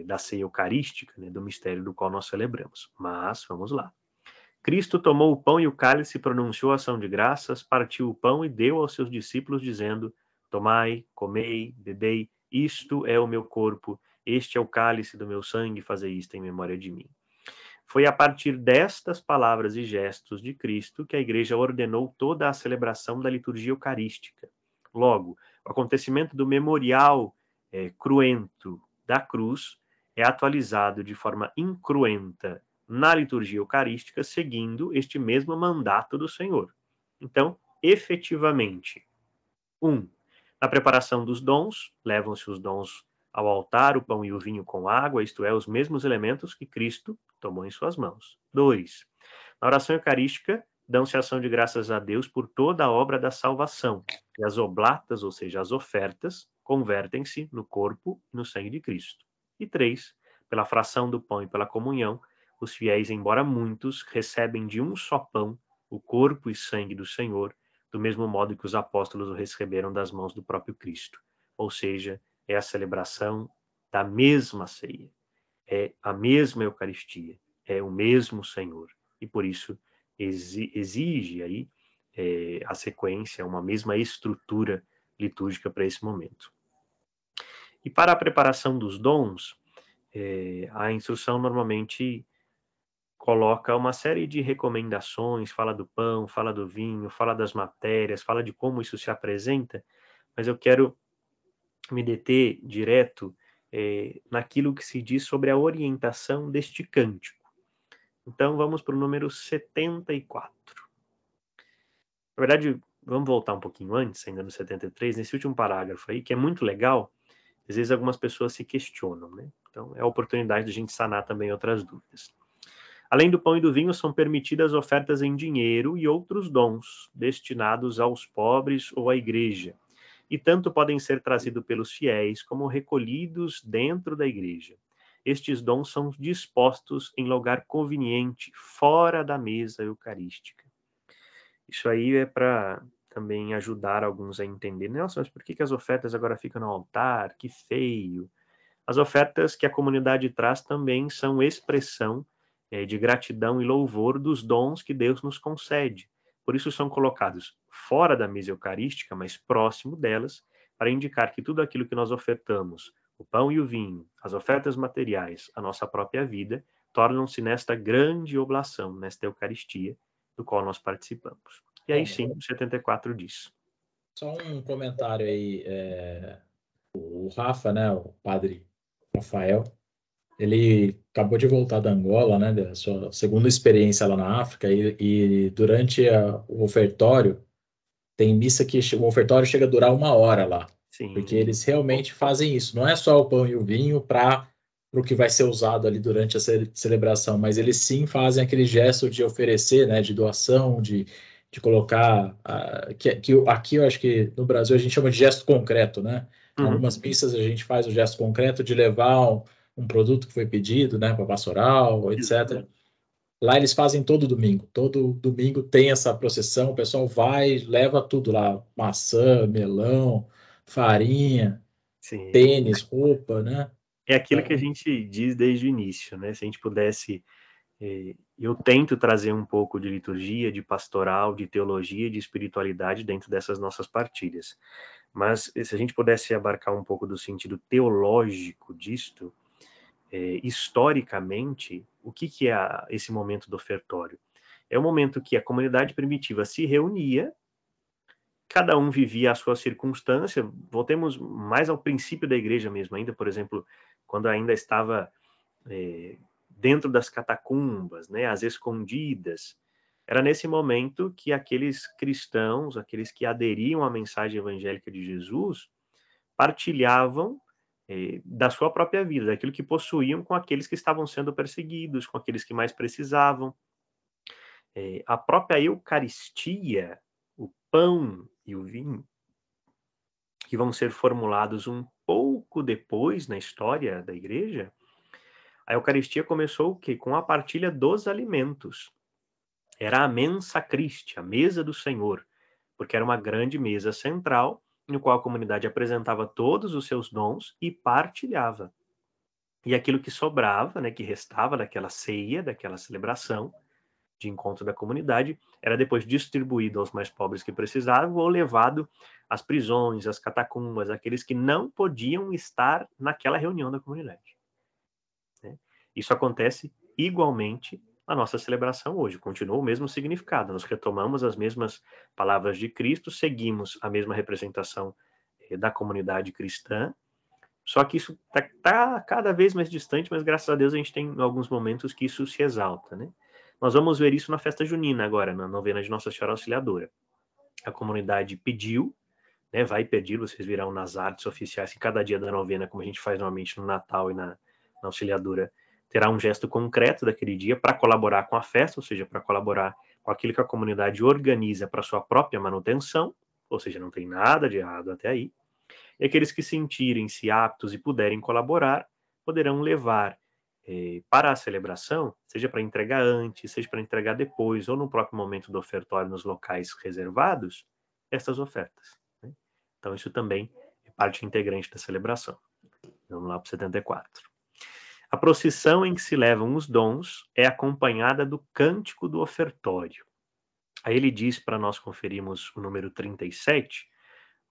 da ceia eucarística, né, do mistério do qual nós celebramos. Mas, vamos lá. Cristo tomou o pão e o cálice, pronunciou a ação de graças, partiu o pão e deu aos seus discípulos, dizendo: tomai, comei, bebei, isto é o meu corpo, este é o cálice do meu sangue, fazei isto em memória de mim. Foi a partir destas palavras e gestos de Cristo que a Igreja ordenou toda a celebração da liturgia eucarística. Logo, o acontecimento do memorial cruento da cruz é atualizado de forma incruenta na liturgia eucarística, seguindo este mesmo mandato do Senhor. Então, efetivamente, na preparação dos dons, levam-se os dons ao altar, o pão e o vinho com água, isto é, os mesmos elementos que Cristo tomou em suas mãos. 2. Na oração eucarística, dão-se ação de graças a Deus por toda a obra da salvação, e as oblatas, ou seja, as ofertas, convertem-se no corpo e no sangue de Cristo. E 3. Pela fração do pão e pela comunhão, os fiéis, embora muitos, recebem de um só pão o corpo e sangue do Senhor, do mesmo modo que os apóstolos o receberam das mãos do próprio Cristo. Ou seja, é a celebração da mesma ceia, é a mesma Eucaristia, é o mesmo Senhor. E por isso exige aí a sequência, uma mesma estrutura litúrgica para esse momento. E para a preparação dos dons, a instrução normalmente coloca uma série de recomendações, fala do pão, fala do vinho, fala das matérias, fala de como isso se apresenta, mas eu quero me deter direto naquilo que se diz sobre a orientação deste cântico. Então, vamos para o número 74. Na verdade, vamos voltar um pouquinho antes, ainda no 73, nesse último parágrafo aí, que é muito legal. Às vezes algumas pessoas se questionam, né? Então, é a oportunidade de a gente sanar também outras dúvidas. Além do pão e do vinho, são permitidas ofertas em dinheiro e outros dons destinados aos pobres ou à igreja, e tanto podem ser trazidos pelos fiéis como recolhidos dentro da igreja. Estes dons são dispostos em lugar conveniente, fora da mesa eucarística. Isso aí é para também ajudar alguns a entender. Nossa, mas por que as ofertas agora ficam no altar? Que feio. As ofertas que a comunidade traz também são expressão de gratidão e louvor dos dons que Deus nos concede. Por isso são colocados fora da mesa eucarística, mas próximo delas, para indicar que tudo aquilo que nós ofertamos, o pão e o vinho, as ofertas materiais, a nossa própria vida, tornam-se nesta grande oblação, nesta Eucaristia, do qual nós participamos. E aí sim, o 74 diz. Só um comentário aí. O Rafa, né, o padre Rafael, ele acabou de voltar da Angola, né, da sua segunda experiência lá na África, e durante o ofertório, tem missa que o ofertório chega a durar 1 hora lá. Sim. Porque eles realmente fazem isso. Não é só o pão e o vinho para o que vai ser usado ali durante a celebração, mas eles sim fazem aquele gesto de oferecer, né, de doação, de colocar... aqui eu acho que no Brasil a gente chama de gesto concreto, né? Em algumas missas a gente faz o gesto concreto de levar um produto que foi pedido, né, para pastoral, etc. Lá eles fazem todo domingo tem essa procissão, o pessoal vai, leva tudo lá, maçã, melão, farinha, sim, tênis, roupa, né? É aquilo que a gente diz desde o início, né? Se a gente pudesse... eu tento trazer um pouco de liturgia, de pastoral, de teologia, de espiritualidade dentro dessas nossas partilhas. Mas se a gente pudesse abarcar um pouco do sentido teológico disto, historicamente, o que é esse momento do ofertório? É o momento que a comunidade primitiva se reunia, cada um vivia a sua circunstância. Voltemos mais ao princípio da igreja mesmo, ainda, por exemplo, quando ainda estava dentro das catacumbas, né, às escondidas. Era nesse momento que aqueles cristãos, aqueles que aderiam à mensagem evangélica de Jesus, partilhavam da sua própria vida, daquilo que possuíam com aqueles que estavam sendo perseguidos, com aqueles que mais precisavam. A própria Eucaristia, o pão e o vinho, que vão ser formulados um pouco depois na história da igreja, a Eucaristia começou o quê? Com a partilha dos alimentos. Era a mensa Christi, a mesa do Senhor, porque era uma grande mesa central, no qual a comunidade apresentava todos os seus dons e partilhava. E aquilo que sobrava, né, que restava daquela ceia, daquela celebração de encontro da comunidade, era depois distribuído aos mais pobres que precisavam ou levado às prisões, às catacumbas, aqueles que não podiam estar naquela reunião da comunidade. Isso acontece igualmente na nossa celebração hoje, continua o mesmo significado, nós retomamos as mesmas palavras de Cristo, seguimos a mesma representação da comunidade cristã, só que isso está cada vez mais distante, mas graças a Deus a gente tem alguns momentos que isso se exalta, né? Nós vamos ver isso na festa junina agora, na novena de Nossa Senhora Auxiliadora. A comunidade pediu, né, vai pedir, vocês virão nas artes oficiais, que cada dia da novena, como a gente faz normalmente no Natal e na Auxiliadora, terá um gesto concreto daquele dia para colaborar com a festa, ou seja, para colaborar com aquilo que a comunidade organiza para sua própria manutenção, ou seja, não tem nada de errado até aí. E aqueles que sentirem-se aptos e puderem colaborar, poderão levar para a celebração, seja para entregar antes, seja para entregar depois, ou no próprio momento do ofertório nos locais reservados, estas ofertas. Né? Então isso também é parte integrante da celebração. Vamos lá para o 74. A procissão em que se levam os dons é acompanhada do cântico do ofertório. Aí ele diz para nós conferirmos o número 37,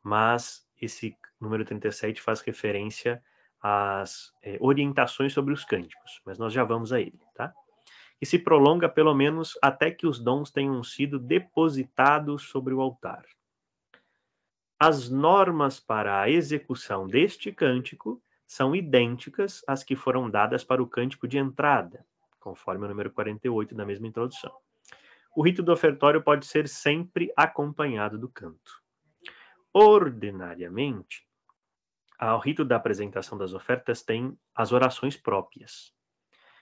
mas esse número 37 faz referência às orientações sobre os cânticos, mas nós já vamos a ele, tá? E se prolonga pelo menos até que os dons tenham sido depositados sobre o altar. As normas para a execução deste cântico são idênticas às que foram dadas para o cântico de entrada, conforme o número 48 da mesma introdução. O rito do ofertório pode ser sempre acompanhado do canto. Ordinariamente, o rito da apresentação das ofertas tem as orações próprias,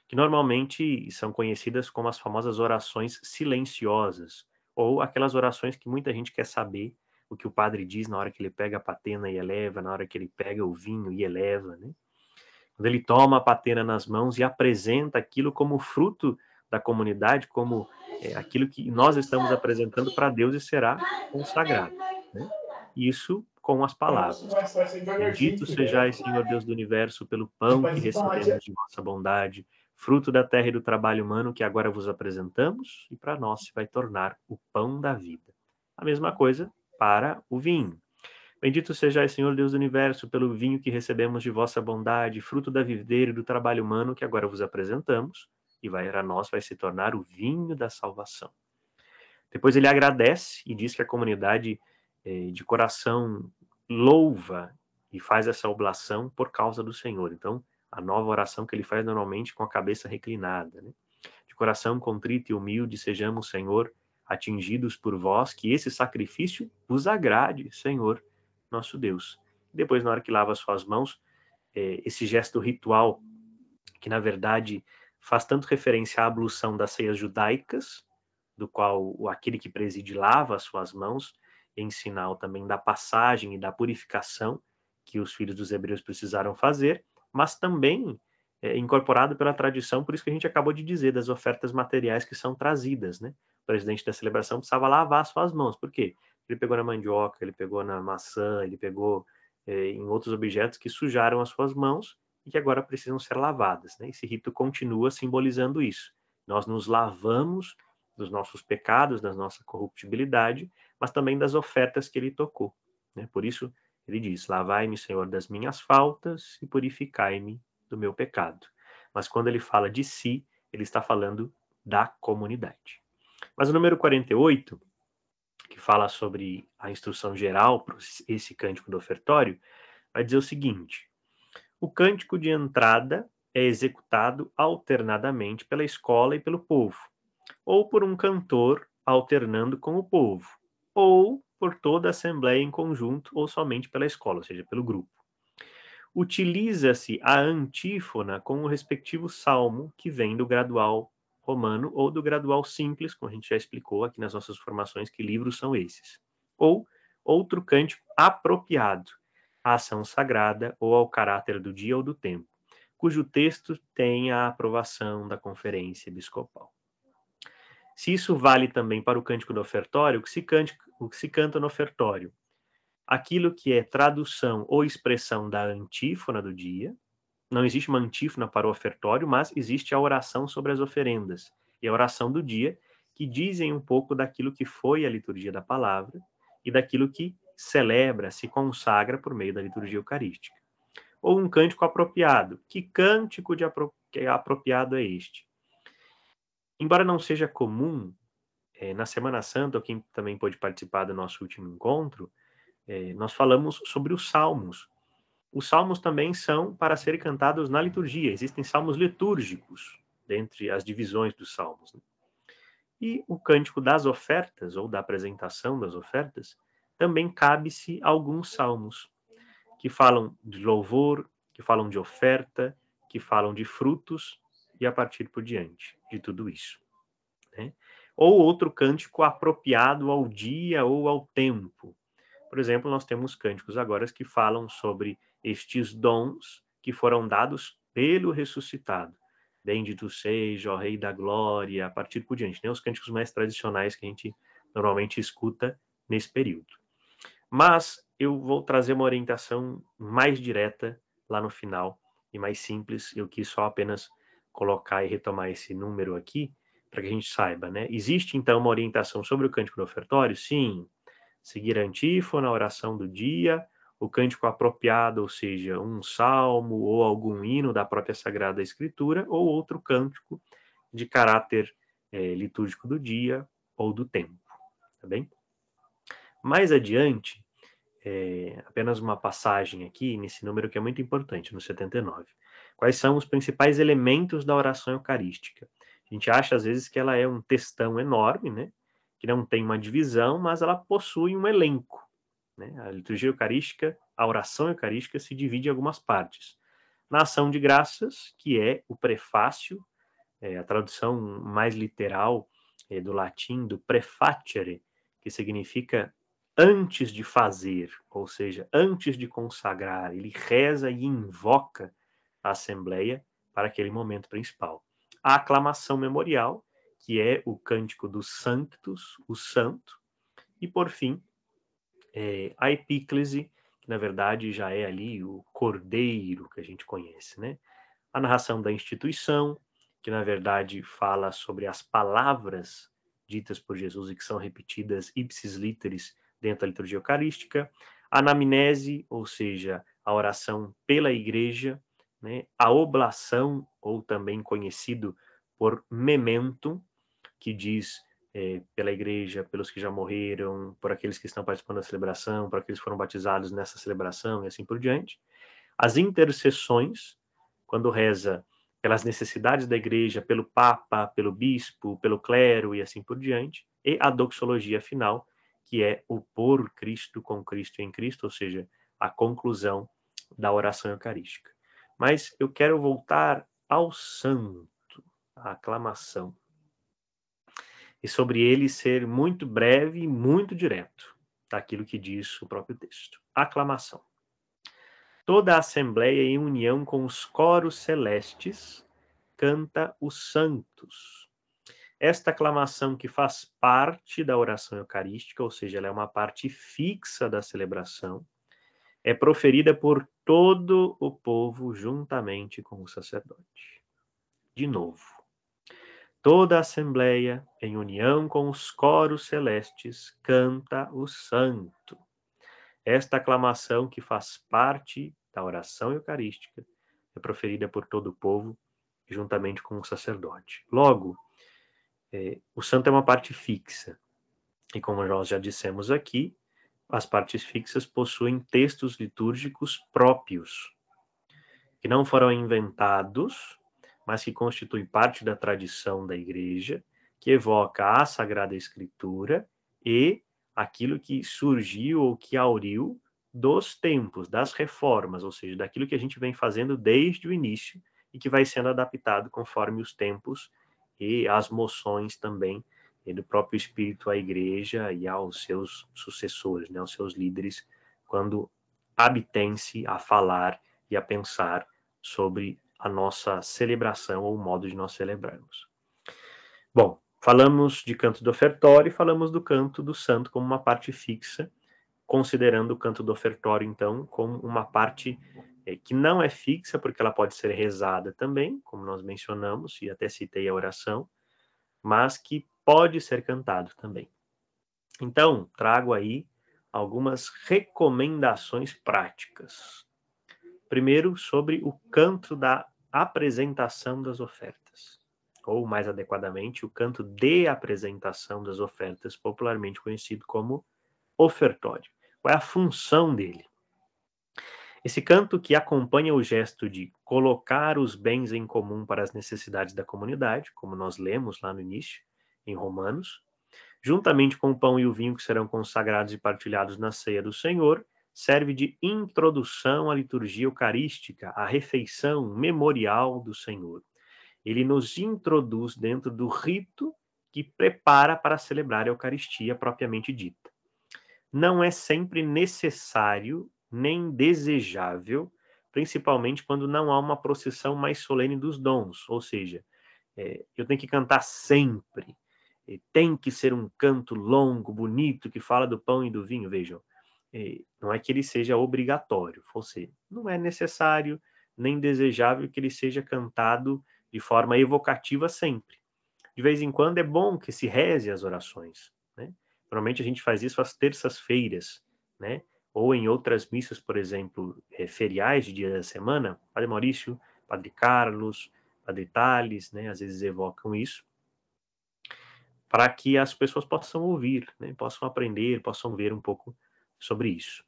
que normalmente são conhecidas como as famosas orações silenciosas, ou aquelas orações que muita gente quer saber o que o padre diz na hora que ele pega a patena e eleva, na hora que ele pega o vinho e eleva, né? Quando ele toma a patena nas mãos e apresenta aquilo como fruto da comunidade, como aquilo que nós estamos apresentando para Deus e será consagrado, né? Isso com as palavras. Bendito sejais, Senhor Deus do Universo, pelo pão que recebemos de vossa bondade, fruto da terra e do trabalho humano que agora vos apresentamos, e para nós se vai tornar o pão da vida. A mesma coisa para o vinho. Bendito sejais, Senhor Deus do Universo, pelo vinho que recebemos de vossa bondade, fruto da videira e do trabalho humano que agora vos apresentamos, e para nós vai se tornar o vinho da salvação. Depois ele agradece e diz que a comunidade de coração louva e faz essa oblação por causa do Senhor. Então, a nova oração que ele faz normalmente com a cabeça reclinada, né? De coração contrito e humilde, sejamos, Senhor, atingidos por vós, que esse sacrifício vos agrade, Senhor, nosso Deus. Depois, na hora que lava suas mãos, esse gesto ritual, que na verdade faz tanto referência à ablução das ceias judaicas, do qual aquele que preside lava as suas mãos, em sinal também da passagem e da purificação que os filhos dos hebreus precisaram fazer, mas também incorporado pela tradição, por isso que a gente acabou de dizer, das ofertas materiais que são trazidas, né? O presidente da celebração precisava lavar suas mãos. Por quê? Ele pegou na mandioca, ele pegou na maçã, ele pegou em outros objetos que sujaram as suas mãos e que agora precisam ser lavadas, né? Esse rito continua simbolizando isso. Nós nos lavamos dos nossos pecados, da nossa corruptibilidade, mas também das ofertas que ele tocou, né? Por isso, ele diz, lavai-me, Senhor, das minhas faltas e purificai-me do meu pecado. Mas quando ele fala de si, ele está falando da comunidade. Mas o número 48, que fala sobre a instrução geral para esse cântico do ofertório, vai dizer o seguinte: o cântico de entrada é executado alternadamente pela escola e pelo povo, ou por um cantor alternando com o povo, ou por toda a assembleia em conjunto, ou somente pela escola, ou seja, pelo grupo. Utiliza-se a antífona com o respectivo salmo que vem do gradual romano ou do gradual simples, como a gente já explicou aqui nas nossas formações, que livros são esses. Ou outro cântico apropriado à ação sagrada ou ao caráter do dia ou do tempo, cujo texto tem a aprovação da conferência episcopal. Se isso vale também para o cântico do ofertório, o que se canta no ofertório? Aquilo que é tradução ou expressão da antífona do dia. Não existe uma antífona para o ofertório, mas existe a oração sobre as oferendas e a oração do dia, que dizem um pouco daquilo que foi a liturgia da palavra e daquilo que celebra, se consagra por meio da liturgia eucarística. Ou um cântico apropriado. Que cântico apropriado é este? Embora não seja comum, na Semana Santa, ou quem também pôde participar do nosso último encontro, nós falamos sobre os salmos. Os salmos também são para serem cantados na liturgia. Existem salmos litúrgicos, dentre as divisões dos salmos, né? E o cântico das ofertas, ou da apresentação das ofertas, também cabe-se alguns salmos, que falam de louvor, que falam de oferta, que falam de frutos, e a partir por diante de tudo isso, né? Ou outro cântico apropriado ao dia ou ao tempo. Por exemplo, nós temos cânticos agora que falam sobre estes dons que foram dados pelo ressuscitado. Bendito seja, ó Rei da Glória, a partir por diante, né? Os cânticos mais tradicionais que a gente normalmente escuta nesse período. Mas eu vou trazer uma orientação mais direta lá no final e mais simples. Eu quis só apenas colocar e retomar esse número aqui para que a gente saiba, né? Existe então uma orientação sobre o cântico do ofertório? Sim. Seguir a antífona, a oração do dia, o cântico apropriado, ou seja, um salmo ou algum hino da própria Sagrada Escritura, ou outro cântico de caráter litúrgico do dia ou do tempo, tá bem? Mais adiante, apenas uma passagem aqui nesse número que é muito importante, no 79. Quais são os principais elementos da oração eucarística? A gente acha às vezes que ela é um textão enorme, né? Que não tem uma divisão, mas ela possui um elenco, né? A liturgia eucarística, a oração eucarística se divide em algumas partes. Na ação de graças, que é o prefácio, a tradução mais literal do latim, do prefacere, que significa antes de fazer, ou seja, antes de consagrar. Ele reza e invoca a Assembleia para aquele momento principal. A aclamação memorial, que é o cântico dos Sanctus, o santo. E, por fim, a epíclese, que na verdade já é ali o cordeiro que a gente conhece, né? A narração da instituição, que na verdade fala sobre as palavras ditas por Jesus e que são repetidas ipsis literis dentro da liturgia eucarística. A anamnese, ou seja, a oração pela igreja, né? A oblação, ou também conhecido por memento, que diz pela igreja, pelos que já morreram, por aqueles que estão participando da celebração, por aqueles que foram batizados nessa celebração e assim por diante. As intercessões, quando reza pelas necessidades da igreja, pelo Papa, pelo Bispo, pelo clero e assim por diante. E a doxologia final, que é o por Cristo, com Cristo e em Cristo, ou seja, a conclusão da oração eucarística. Mas eu quero voltar ao santo, à aclamação. E sobre ele ser muito breve e muito direto, daquilo que diz o próprio texto. Aclamação. Toda a Assembleia, em união com os coros celestes, canta os santos. Esta aclamação, que faz parte da oração eucarística, ou seja, ela é uma parte fixa da celebração, é proferida por todo o povo juntamente com o sacerdote. De novo. Toda a Assembleia, em união com os coros celestes, canta o santo. Esta aclamação, que faz parte da oração eucarística, é proferida por todo o povo, juntamente com o sacerdote. Logo, o santo é uma parte fixa. E como nós já dissemos aqui, as partes fixas possuem textos litúrgicos próprios, que não foram inventados, mas que constituem parte da tradição da Igreja, que evoca a Sagrada Escritura e aquilo que surgiu ou que auriu dos tempos, das reformas, ou seja, daquilo que a gente vem fazendo desde o início e que vai sendo adaptado conforme os tempos e as moções também do próprio Espírito à Igreja e aos seus sucessores, né, aos seus líderes, quando abstêm-se a falar e a pensar sobre a nossa celebração ou o modo de nós celebrarmos. Bom, falamos de canto do ofertório e falamos do canto do santo como uma parte fixa, considerando o canto do ofertório, então, como uma parte que não é fixa, porque ela pode ser rezada também, como nós mencionamos, e até citei a oração, mas que pode ser cantado também. Então, trago aí algumas recomendações práticas. Primeiro, sobre o canto da apresentação das ofertas, ou mais adequadamente, o canto de apresentação das ofertas, popularmente conhecido como ofertório. Qual é a função dele? Esse canto, que acompanha o gesto de colocar os bens em comum para as necessidades da comunidade, como nós lemos lá no início, em Romanos, juntamente com o pão e o vinho que serão consagrados e partilhados na ceia do Senhor, serve de introdução à liturgia eucarística, à refeição memorial do Senhor. Ele nos introduz dentro do rito que prepara para celebrar a Eucaristia propriamente dita. Não é sempre necessário nem desejável, principalmente quando não há uma procissão mais solene dos dons, ou seja, eu tenho que cantar sempre, tem que ser um canto longo, bonito, que fala do pão e do vinho, vejam. Não é que ele seja obrigatório, não é necessário nem desejável que ele seja cantado de forma evocativa sempre. De vez em quando é bom que se reze as orações, né? Normalmente a gente faz isso às terças-feiras, né? Ou em outras missas, por exemplo, feriais de dia da semana, Padre Maurício, Padre Carlos, Padre Tales, né? Às vezes evocam isso, para que as pessoas possam ouvir, né? Possam aprender, possam ver um pouco sobre isso.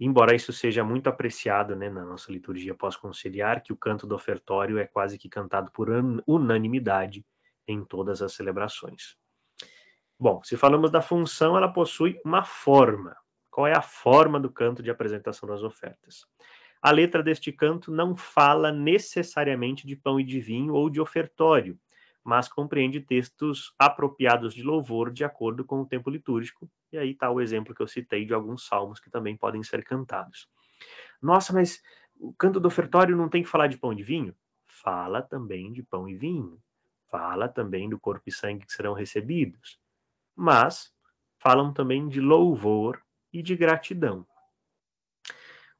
Embora isso seja muito apreciado, né, na nossa liturgia pós-conciliar, que o canto do ofertório é quase que cantado por unanimidade em todas as celebrações. Bom, se falamos da função, ela possui uma forma. Qual é a forma do canto de apresentação das ofertas? A letra deste canto não fala necessariamente de pão e de vinho ou de ofertório, mas compreende textos apropriados de louvor de acordo com o tempo litúrgico. E aí está o exemplo que eu citei de alguns salmos que também podem ser cantados. Nossa, mas o canto do ofertório não tem que falar de pão e de vinho? Fala também de pão e vinho. Fala também do corpo e sangue que serão recebidos. Mas falam também de louvor e de gratidão.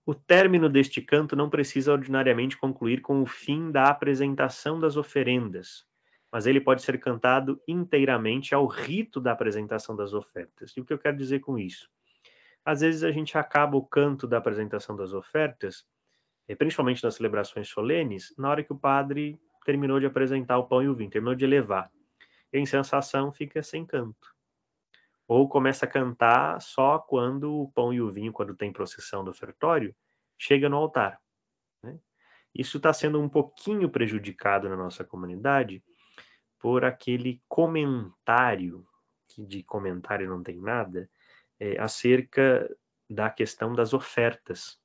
O término deste canto não precisa ordinariamente concluir com o fim da apresentação das oferendas, mas ele pode ser cantado inteiramente ao rito da apresentação das ofertas. E o que eu quero dizer com isso? Às vezes a gente acaba o canto da apresentação das ofertas, principalmente nas celebrações solenes, na hora que o padre terminou de apresentar o pão e o vinho, terminou de elevar. E a incensação fica sem canto. Ou começa a cantar só quando o pão e o vinho, quando tem procissão do ofertório, chega no altar. Né? Isso está sendo um pouquinho prejudicado na nossa comunidade por aquele comentário, que de comentário não tem nada, acerca da questão das ofertas.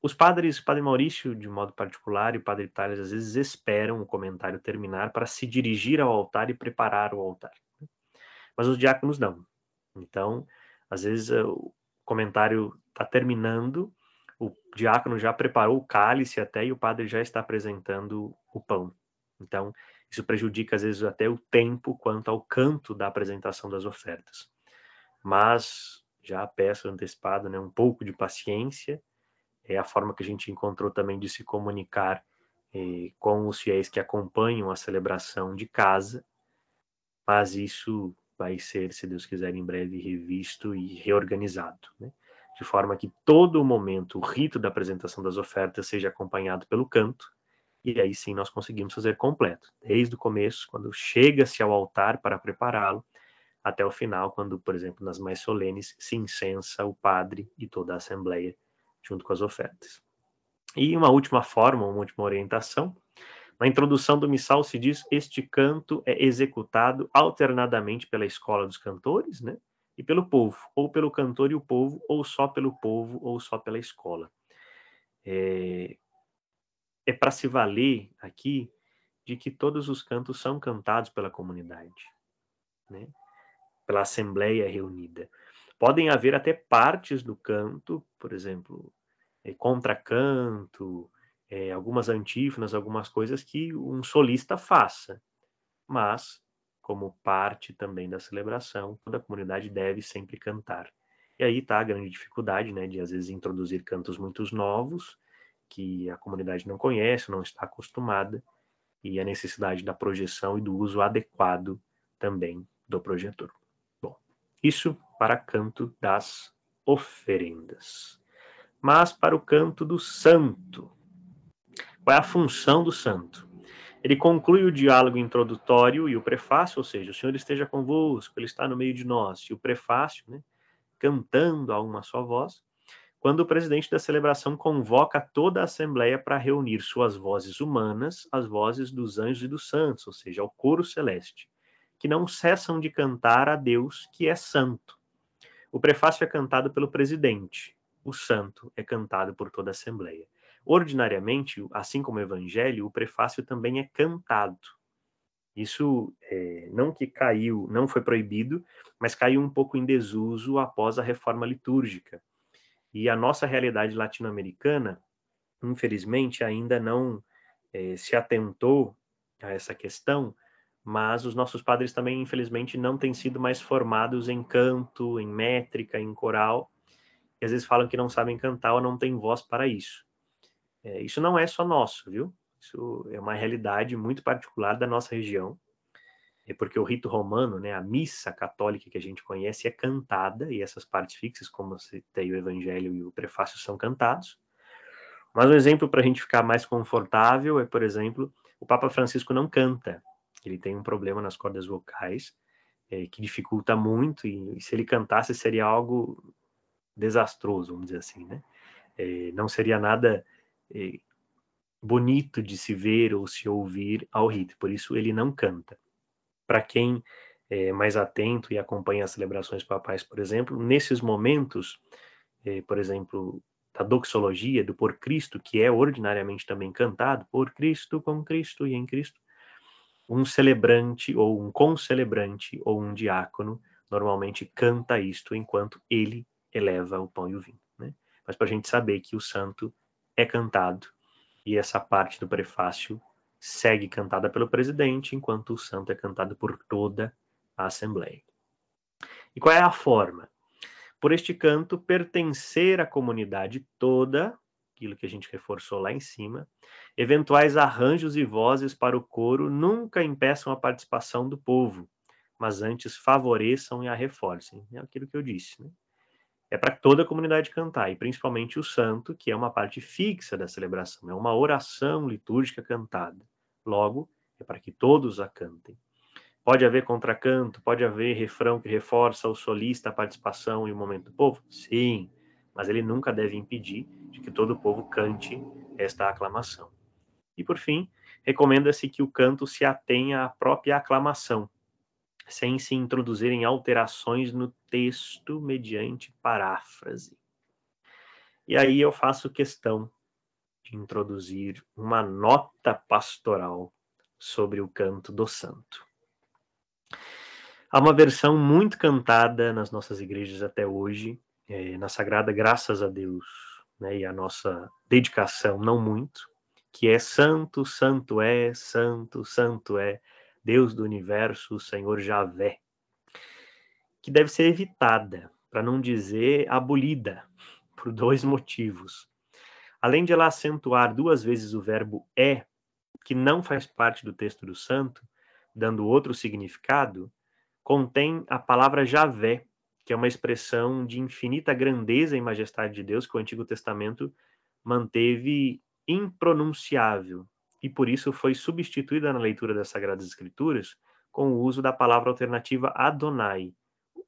Os padres, o Padre Maurício, de modo particular, e o Padre Tales, às vezes esperam o comentário terminar para se dirigir ao altar e preparar o altar. Mas os diáconos não. Então, às vezes, o comentário está terminando, o diácono já preparou o cálice até e o padre já está apresentando o pão. Então, isso prejudica, às vezes, até o tempo quanto ao canto da apresentação das ofertas. Mas, já peço antecipado, né, um pouco de paciência, é a forma que a gente encontrou também de se comunicar com os fiéis que acompanham a celebração de casa, mas isso vai ser, se Deus quiser, em breve revisto e reorganizado, né? De forma que todo momento o rito da apresentação das ofertas seja acompanhado pelo canto, e aí sim nós conseguimos fazer completo, desde o começo, quando chega-se ao altar para prepará-lo, até o final, quando, por exemplo, nas mais solenes, se incensa o padre e toda a assembleia junto com as ofertas. E uma última forma, uma última orientação. Na introdução do missal se diz: este canto é executado alternadamente pela escola dos cantores, né, e pelo povo, ou pelo cantor e o povo, ou só pelo povo, ou só pela escola. É para se valer aqui de que todos os cantos são cantados pela comunidade, né, pela assembleia reunida. Podem haver até partes do canto, por exemplo, contracanto, algumas antífonas, algumas coisas que um solista faça. Mas, como parte também da celebração, toda a comunidade deve sempre cantar. E aí está a grande dificuldade, né, de às vezes introduzir cantos muito novos, que a comunidade não conhece, não está acostumada, e a necessidade da projeção e do uso adequado também do projetor. Bom, isso para canto das oferendas. Mas para o canto do santo, qual é a função do santo? Ele conclui o diálogo introdutório e o prefácio, ou seja, o Senhor esteja convosco, Ele está no meio de nós, e o prefácio, né, cantando a uma só voz, quando o presidente da celebração convoca toda a assembleia para reunir suas vozes humanas às vozes dos anjos e dos santos, ou seja, ao coro celeste, que não cessam de cantar a Deus que é santo. O prefácio é cantado pelo presidente, o santo é cantado por toda a assembleia. Ordinariamente, assim como o evangelho, o prefácio também é cantado. Isso não que caiu, não foi proibido, mas caiu um pouco em desuso após a reforma litúrgica. E a nossa realidade latino-americana, infelizmente, ainda não se atentou a essa questão, mas os nossos padres também, infelizmente, não têm sido mais formados em canto, em métrica, em coral, e às vezes falam que não sabem cantar ou não têm voz para isso. Isso não é só nosso, viu? Isso é uma realidade muito particular da nossa região, porque o rito romano, né, a missa católica que a gente conhece é cantada, e essas partes fixas, como citei, o evangelho e o prefácio, são cantados. Mas um exemplo para a gente ficar mais confortável é, por exemplo, o Papa Francisco não canta. Ele tem um problema nas cordas vocais, que dificulta muito, e se ele cantasse seria algo desastroso, vamos dizer assim, né? Não seria nada bonito de se ver ou se ouvir ao rito, por isso ele não canta. Para quem é mais atento e acompanha as celebrações papais, por exemplo, nesses momentos, por exemplo, da doxologia, do Por Cristo, que é ordinariamente também cantado, por Cristo, com Cristo e em Cristo, um celebrante ou um concelebrante ou um diácono normalmente canta isto enquanto ele eleva o pão e o vinho, né? Mas para a gente saber que o santo é cantado, e essa parte do prefácio segue cantada pelo presidente, enquanto o santo é cantado por toda a Assembleia. E qual é a forma? Por este canto, pertencer à comunidade toda, aquilo que a gente reforçou lá em cima, eventuais arranjos e vozes para o coro nunca impeçam a participação do povo, mas antes favoreçam e a reforcem. É aquilo que eu disse, né? É para toda a comunidade cantar, e principalmente o santo, que é uma parte fixa da celebração, é uma oração litúrgica cantada. Logo, é para que todos a cantem. Pode haver contracanto, pode haver refrão que reforça o solista, a participação e o momento do povo? Sim, mas ele nunca deve impedir de que todo o povo cante esta aclamação. E, por fim, recomenda-se que o canto se atenha à própria aclamação, sem se introduzirem alterações no texto mediante paráfrase. E aí eu faço questão de introduzir uma nota pastoral sobre o canto do santo. Há uma versão muito cantada nas nossas igrejas até hoje, na Sagrada, graças a Deus, né, e a nossa dedicação, não muito, que é Santo, Santo é, Santo, Santo é, Deus do Universo, o Senhor Javé, que deve ser evitada, para não dizer abolida, por 2 motivos. Além de ela acentuar 2 vezes o verbo é, que não faz parte do texto do santo, dando outro significado, contém a palavra Javé, que é uma expressão de infinita grandeza e majestade de Deus que o Antigo Testamento manteve impronunciável, e por isso foi substituída na leitura das Sagradas Escrituras com o uso da palavra alternativa Adonai,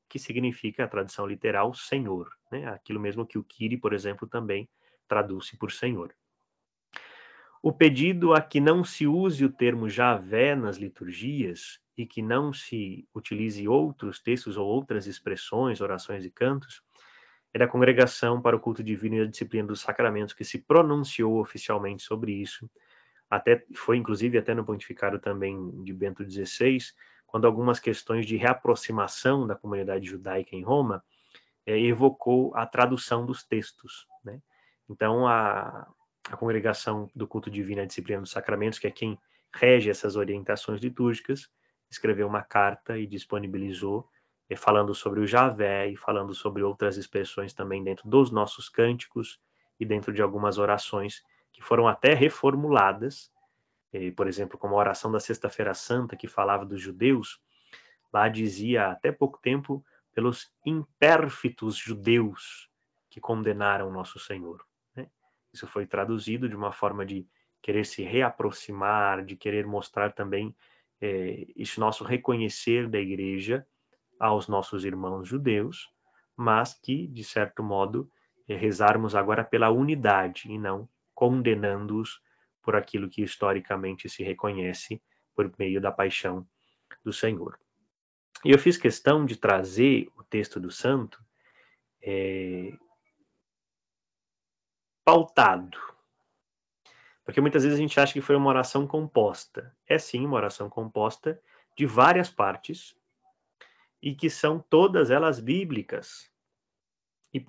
que significa, a tradução literal, Senhor, né? Aquilo mesmo que o Kyrie, por exemplo, também traduz-se por Senhor. O pedido a que não se use o termo Javé nas liturgias e que não se utilize outros textos ou outras expressões, orações e cantos, é da Congregação para o Culto Divino e a Disciplina dos Sacramentos que se pronunciou oficialmente sobre isso. Foi inclusive até no pontificado também de Bento XVI, quando algumas questões de reaproximação da comunidade judaica em Roma evocou a tradução dos textos, né? Então, a Congregação do Culto Divino e a Disciplina dos Sacramentos, que é quem rege essas orientações litúrgicas, escreveu uma carta e disponibilizou, falando sobre o Javé e falando sobre outras expressões também dentro dos nossos cânticos e dentro de algumas orações que foram até reformuladas, por exemplo, como a oração da Sexta-feira Santa, que falava dos judeus, lá dizia até pouco tempo pelos imperfitos judeus que condenaram nosso Senhor, né? Isso foi traduzido de uma forma de querer se reaproximar, de querer mostrar também esse nosso reconhecer da igreja aos nossos irmãos judeus, mas que, de certo modo, rezarmos agora pela unidade e não condenando-os por aquilo que historicamente se reconhece por meio da paixão do Senhor. E eu fiz questão de trazer o texto do santo pautado, porque muitas vezes a gente acha que foi uma oração composta. É sim uma oração composta de várias partes e que são todas elas bíblicas. E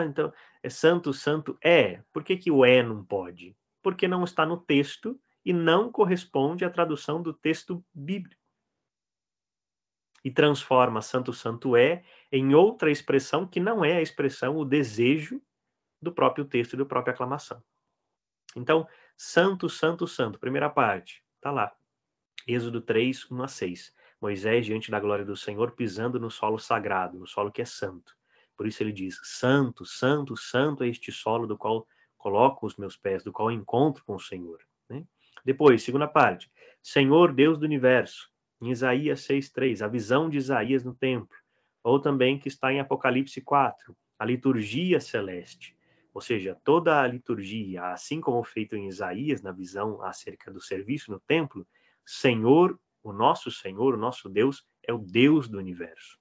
então, é santo, santo é. Por que o é não pode? Porque não está no texto e não corresponde à tradução do texto bíblico. E transforma santo, santo é em outra expressão que não é a expressão, o desejo do próprio texto e da própria aclamação. Então, santo, santo, santo, primeira parte, está lá. Êxodo 3, 1 a 6. Moisés diante da glória do Senhor pisando no solo sagrado, no solo que é santo. Por isso ele diz, santo, santo, santo é este solo do qual coloco os meus pés, do qual encontro com o Senhor, né? Depois, segunda parte, Senhor Deus do Universo, em Isaías 6, 3, a visão de Isaías no templo, ou também que está em Apocalipse 4, a liturgia celeste, ou seja, toda a liturgia, assim como feito em Isaías, na visão acerca do serviço no templo, Senhor, o nosso Deus, é o Deus do universo.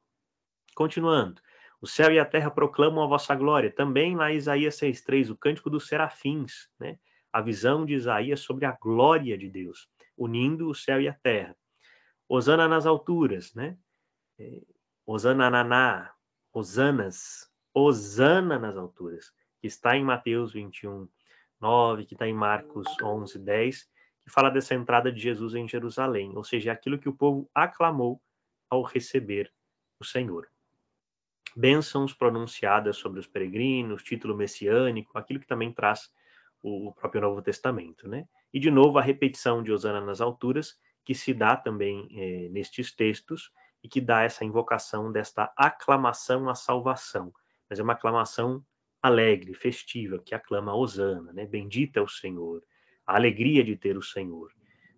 Continuando, o céu e a terra proclamam a vossa glória. Também lá em Isaías 6,3, o cântico dos serafins, né? A visão de Isaías sobre a glória de Deus, unindo o céu e a terra. Hosana nas alturas, né? Hosana naná, Hosana nas alturas, que está em Mateus 21:9, que está em Marcos 11:10, que fala dessa entrada de Jesus em Jerusalém, ou seja, aquilo que o povo aclamou ao receber o Senhor. Bênçãos pronunciadas sobre os peregrinos, título messiânico, aquilo que também traz o próprio Novo Testamento, né? E de novo a repetição de Hosana nas alturas, que se dá também nestes textos e que dá essa invocação desta aclamação à salvação, mas é uma aclamação alegre, festiva, que aclama Hosana, né? Bendito é o Senhor, a alegria de ter o Senhor,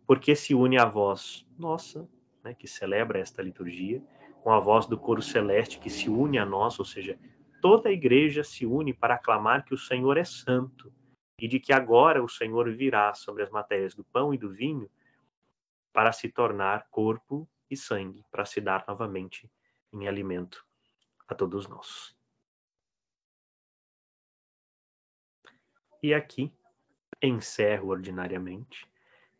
porque se une à voz nossa, né, que celebra esta liturgia, com a voz do coro celeste que se une a nós, ou seja, toda a igreja se une para aclamar que o Senhor é santo e de que agora o Senhor virá sobre as matérias do pão e do vinho para se tornar corpo e sangue, para se dar novamente em alimento a todos nós. E aqui encerro ordinariamente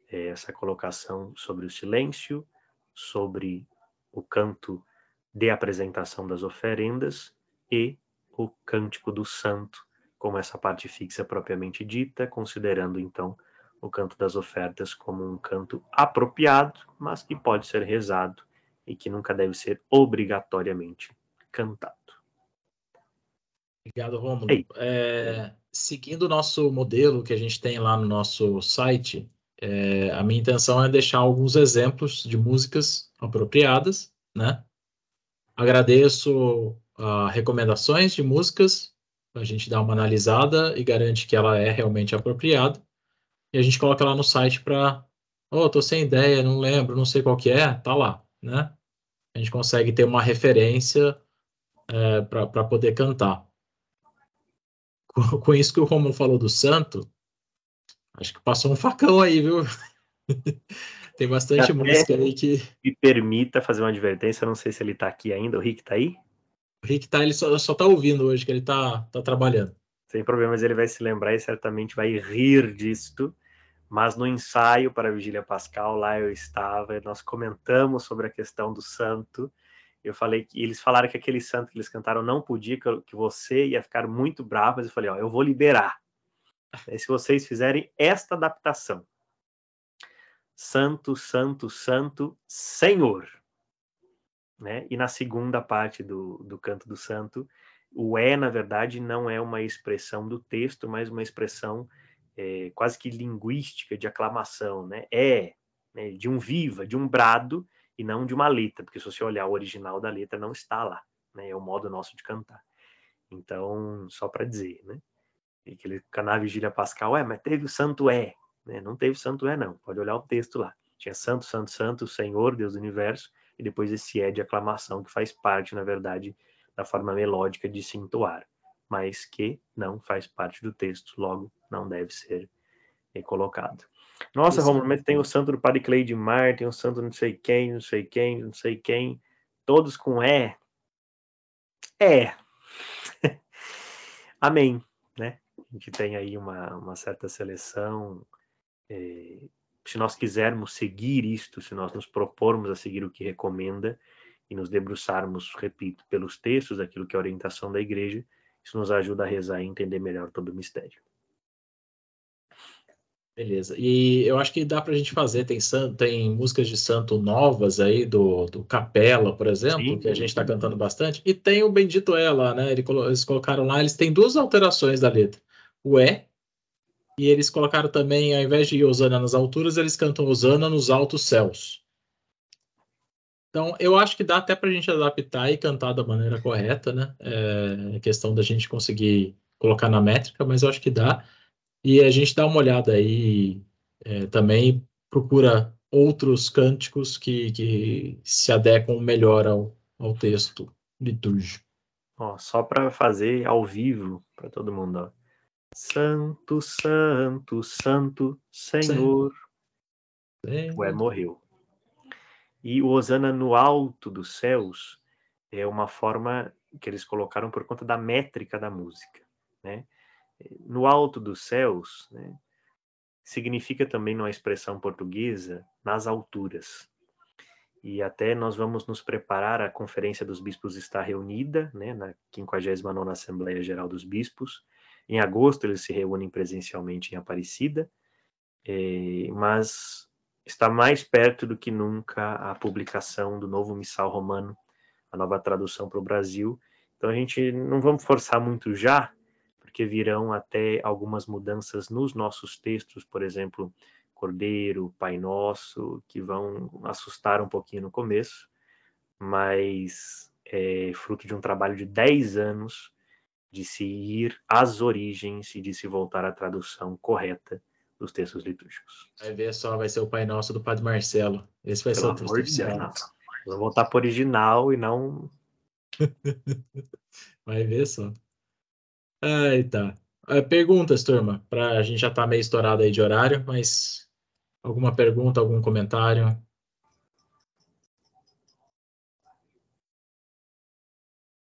essa colocação sobre o silêncio, sobre o canto de apresentação das oferendas e o cântico do santo, como essa parte fixa propriamente dita, considerando então o canto das ofertas como um canto apropriado, mas que pode ser rezado e que nunca deve ser obrigatoriamente cantado. Obrigado, Rômulo. Seguindo o nosso modelo que a gente tem lá no nosso site, a minha intenção é deixar alguns exemplos de músicas apropriadas, né? Agradeço recomendações de músicas, a gente dá uma analisada e garante que ela é realmente apropriada. E a gente coloca lá no site para, tô sem ideia, não lembro, não sei qual que é, tá lá, né? A gente consegue ter uma referência para poder cantar. Com isso que o Romulo falou do santo, acho que passou um facão aí, viu? Tem bastante música aí que... Me permita fazer uma advertência, não sei se ele está aqui ainda, o Rick está aí? O Rick tá, ele só está ouvindo hoje, que ele tá trabalhando. Sem problemas, ele vai se lembrar e certamente vai rir disto, mas no ensaio para a Vigília Pascal, lá eu estava, e nós comentamos sobre a questão do santo. Eu falei que eles falaram que aquele santo que eles cantaram não podia, que você ia ficar muito bravo, mas eu falei, eu vou liberar. Se vocês fizerem esta adaptação, Santo, Santo, Santo, Senhor, né? E na segunda parte do canto do santo, o na verdade, não é uma expressão do texto, mas uma expressão quase que linguística de aclamação, né? Né? De um viva, de um brado, e não de uma letra, porque se você olhar o original da letra, não está lá, né? É o modo nosso de cantar. Então, só para dizer, né? E que ele na Vigília Pascal, mas teve o santo né? Não teve santo não, pode olhar o texto lá. Tinha santo, santo, santo, Senhor, Deus do universo, e depois esse de aclamação, que faz parte, na verdade, da forma melódica de se entoar, mas que não faz parte do texto, logo não deve ser colocado. Nossa, Romulo, mas tem o santo do Padre Cleidmar, tem o santo não sei quem, não sei quem, não sei quem, todos com Amém, né? A gente tem aí uma certa seleção. Se nós quisermos seguir isto, se nós nos propormos a seguir o que recomenda e nos debruçarmos, repito, pelos textos, aquilo que é a orientação da igreja, isso nos ajuda a rezar e entender melhor todo o mistério. Beleza. E eu acho que dá pra gente fazer, tem músicas de santo novas aí, do Capela, por exemplo, sim, que a gente está cantando bastante, e tem o Bendito é lá, né? Eles colocaram lá, eles têm duas alterações da letra. O e eles colocaram também, ao invés de Hosana nas alturas, eles cantam Hosana nos altos céus. Então, eu acho que dá até pra gente adaptar e cantar da maneira correta, né? É questão da gente conseguir colocar na métrica, mas eu acho que dá. E a gente dá uma olhada aí, também procura outros cânticos que se adequam melhor ao texto litúrgico. Ó, só para fazer ao vivo para todo mundo, ó. Santo, santo, santo, Senhor. Ué, morreu. E o Hosana no alto dos céus é uma forma que eles colocaram por conta da métrica da música, né? No alto dos céus, né, significa também, numa expressão portuguesa, nas alturas. E até nós vamos nos preparar, a Conferência dos Bispos está reunida, né, na 59ª Assembleia Geral dos Bispos. Em agosto eles se reúnem presencialmente em Aparecida, mas está mais perto do que nunca a publicação do novo Missal Romano, a nova tradução para o Brasil. Então a gente não vamos forçar muito já, porque virão até algumas mudanças nos nossos textos, por exemplo, Cordeiro, Pai Nosso, que vão assustar um pouquinho no começo, mas é fruto de um trabalho de 10 anos de se ir às origens e de se voltar à tradução correta dos textos litúrgicos. Vai ver só, vai ser o Pai Nosso do Padre Marcelo. Esse vai ser o texto oficial. Vou voltar para o original e não... Vai ver só. Aí tá. Perguntas, turma, a gente já tá meio estourado aí de horário, mas alguma pergunta, algum comentário?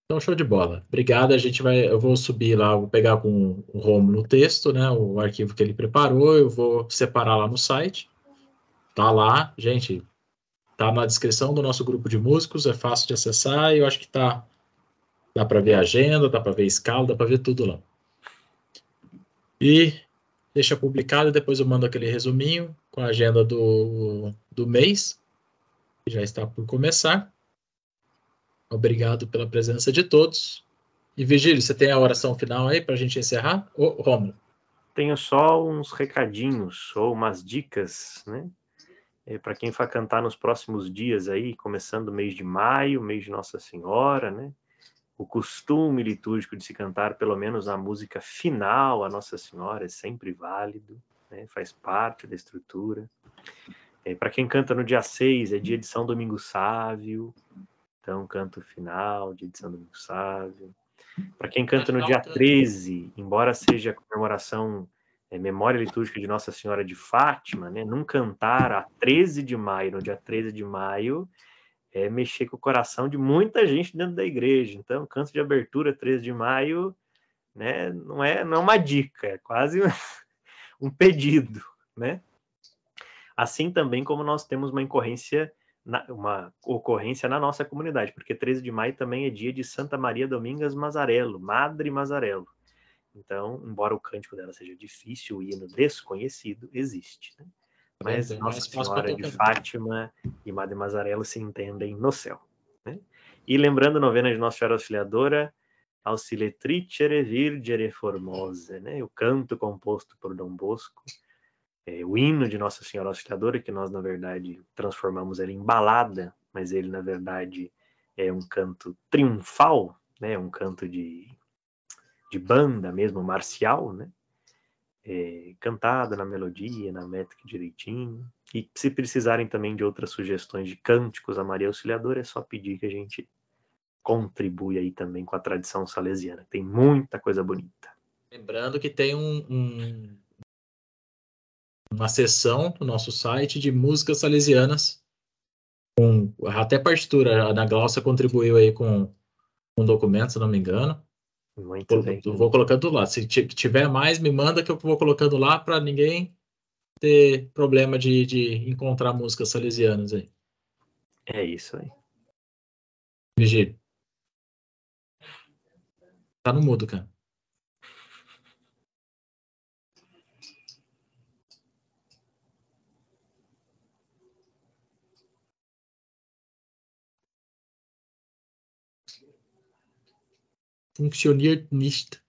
Então, show de bola. Obrigado, eu vou subir lá, vou pegar com o Rômulo o texto, né, o arquivo que ele preparou, eu vou separar lá no site. Tá lá, gente, tá na descrição do nosso grupo de músicos, é fácil de acessar e eu acho que dá para ver a agenda, dá para ver a escala, dá para ver tudo lá. E deixa publicado, depois eu mando aquele resuminho com a agenda do mês, que já está por começar. Obrigado pela presença de todos. E Virgílio, você tem a oração final aí para a gente encerrar? Ô, Rômulo. Tenho só uns recadinhos ou umas dicas, né? Para quem for cantar nos próximos dias aí, começando o mês de maio, mês de Nossa Senhora, né? O costume litúrgico de se cantar pelo menos a música final a Nossa Senhora é sempre válido, né? Faz parte da estrutura. Para quem canta no dia 6, é dia de São Domingos Sávio, então canto final, dia de São Domingos Sávio. Para quem canta no dia 13, embora seja a comemoração, memória litúrgica de Nossa Senhora de Fátima, né? Não cantar a 13 de maio, no dia 13 de maio, é mexer com o coração de muita gente dentro da igreja. Então, canto de abertura 13 de maio, né, não é uma dica, é quase um pedido, né? Assim também como nós temos uma ocorrência na nossa comunidade, porque 13 de maio também é dia de Santa Maria Domingas Mazarello, Madre Mazarello. Então, embora o cântico dela seja difícil, o hino desconhecido existe, né? Mas Nossa Senhora de Fátima e Madre Mazarello se entendem no céu, né? E lembrando a novena de Nossa Senhora Auxiliadora, Auxiliatricere Virgere Formosa, né? O canto composto por Dom Bosco, o hino de Nossa Senhora Auxiliadora, que nós, na verdade, transformamos ele em balada, mas ele, na verdade, é um canto triunfal, né? Um canto de banda mesmo, marcial, né? Cantada na melodia, na métrica direitinho. E se precisarem também de outras sugestões de cânticos a Maria Auxiliadora, é só pedir que a gente contribui aí também com a tradição salesiana. Tem muita coisa bonita. Lembrando que tem uma seção no nosso site de músicas salesianas, com até partitura. A Ana Glaucia contribuiu aí com um documento, se não me engano. Muito bem. Eu vou colocando lá. Se tiver mais, me manda que eu vou colocando lá para ninguém ter problema de encontrar músicas salesianas aí. É isso aí. Vigílio. Tá no mudo, cara. Funktioniert nicht.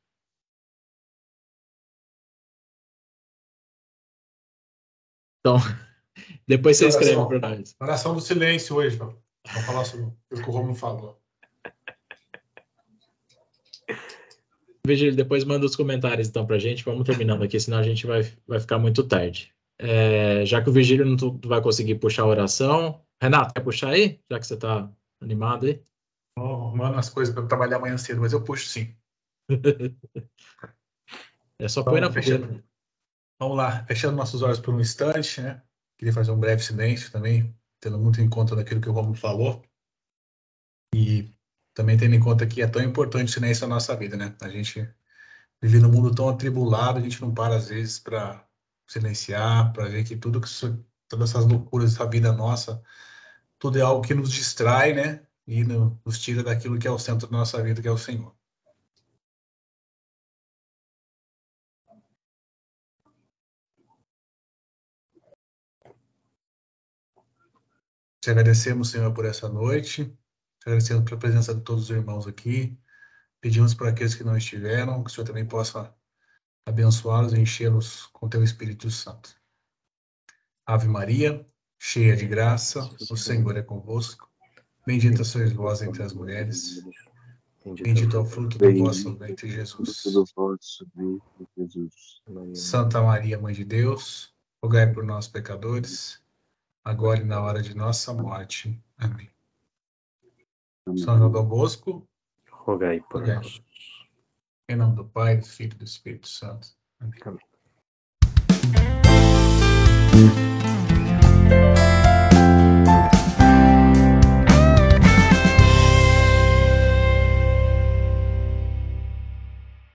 Então, depois você escreve para nós. Oração do silêncio hoje, João. Vamos falar sobre o que o Romulo falou. Virgílio, depois manda os comentários então pra gente. Vamos terminando aqui, senão a gente vai ficar muito tarde. Já que o Virgílio não vai conseguir puxar a oração. Renato, quer puxar aí? Já que você tá animado aí. Arrumando as coisas para trabalhar amanhã cedo, mas eu puxo sim. É só põe na fechando. fogueira. Vamos lá, fechando nossos olhos por um instante, né? Queria fazer um breve silêncio também, tendo muito em conta daquilo que o Romulo falou. E também tendo em conta que é tão importante o silêncio na nossa vida, né? A gente vive num mundo tão atribulado, a gente não para às vezes para silenciar, para ver que todas essas loucuras dessa vida nossa, tudo é algo que nos distrai, né? E nos tira daquilo que é o centro da nossa vida, que é o Senhor. Te agradecemos, Senhor, por essa noite. Te agradecemos pela presença de todos os irmãos aqui. Pedimos para aqueles que não estiveram, que o Senhor também possa abençoá-los e enchê-los com teu Espírito Santo. Ave Maria, cheia de graça, o Senhor é convosco. Bendita sois vós entre as mulheres. Bendito é o fruto do vosso ventre, Jesus. Santa Maria, Mãe de Deus, rogai por nós, pecadores, agora e na hora de nossa morte. Amém. São João Dom Bosco, Rogai por nós. Em nome do Pai, do Filho e do Espírito Santo. Amém. Amém.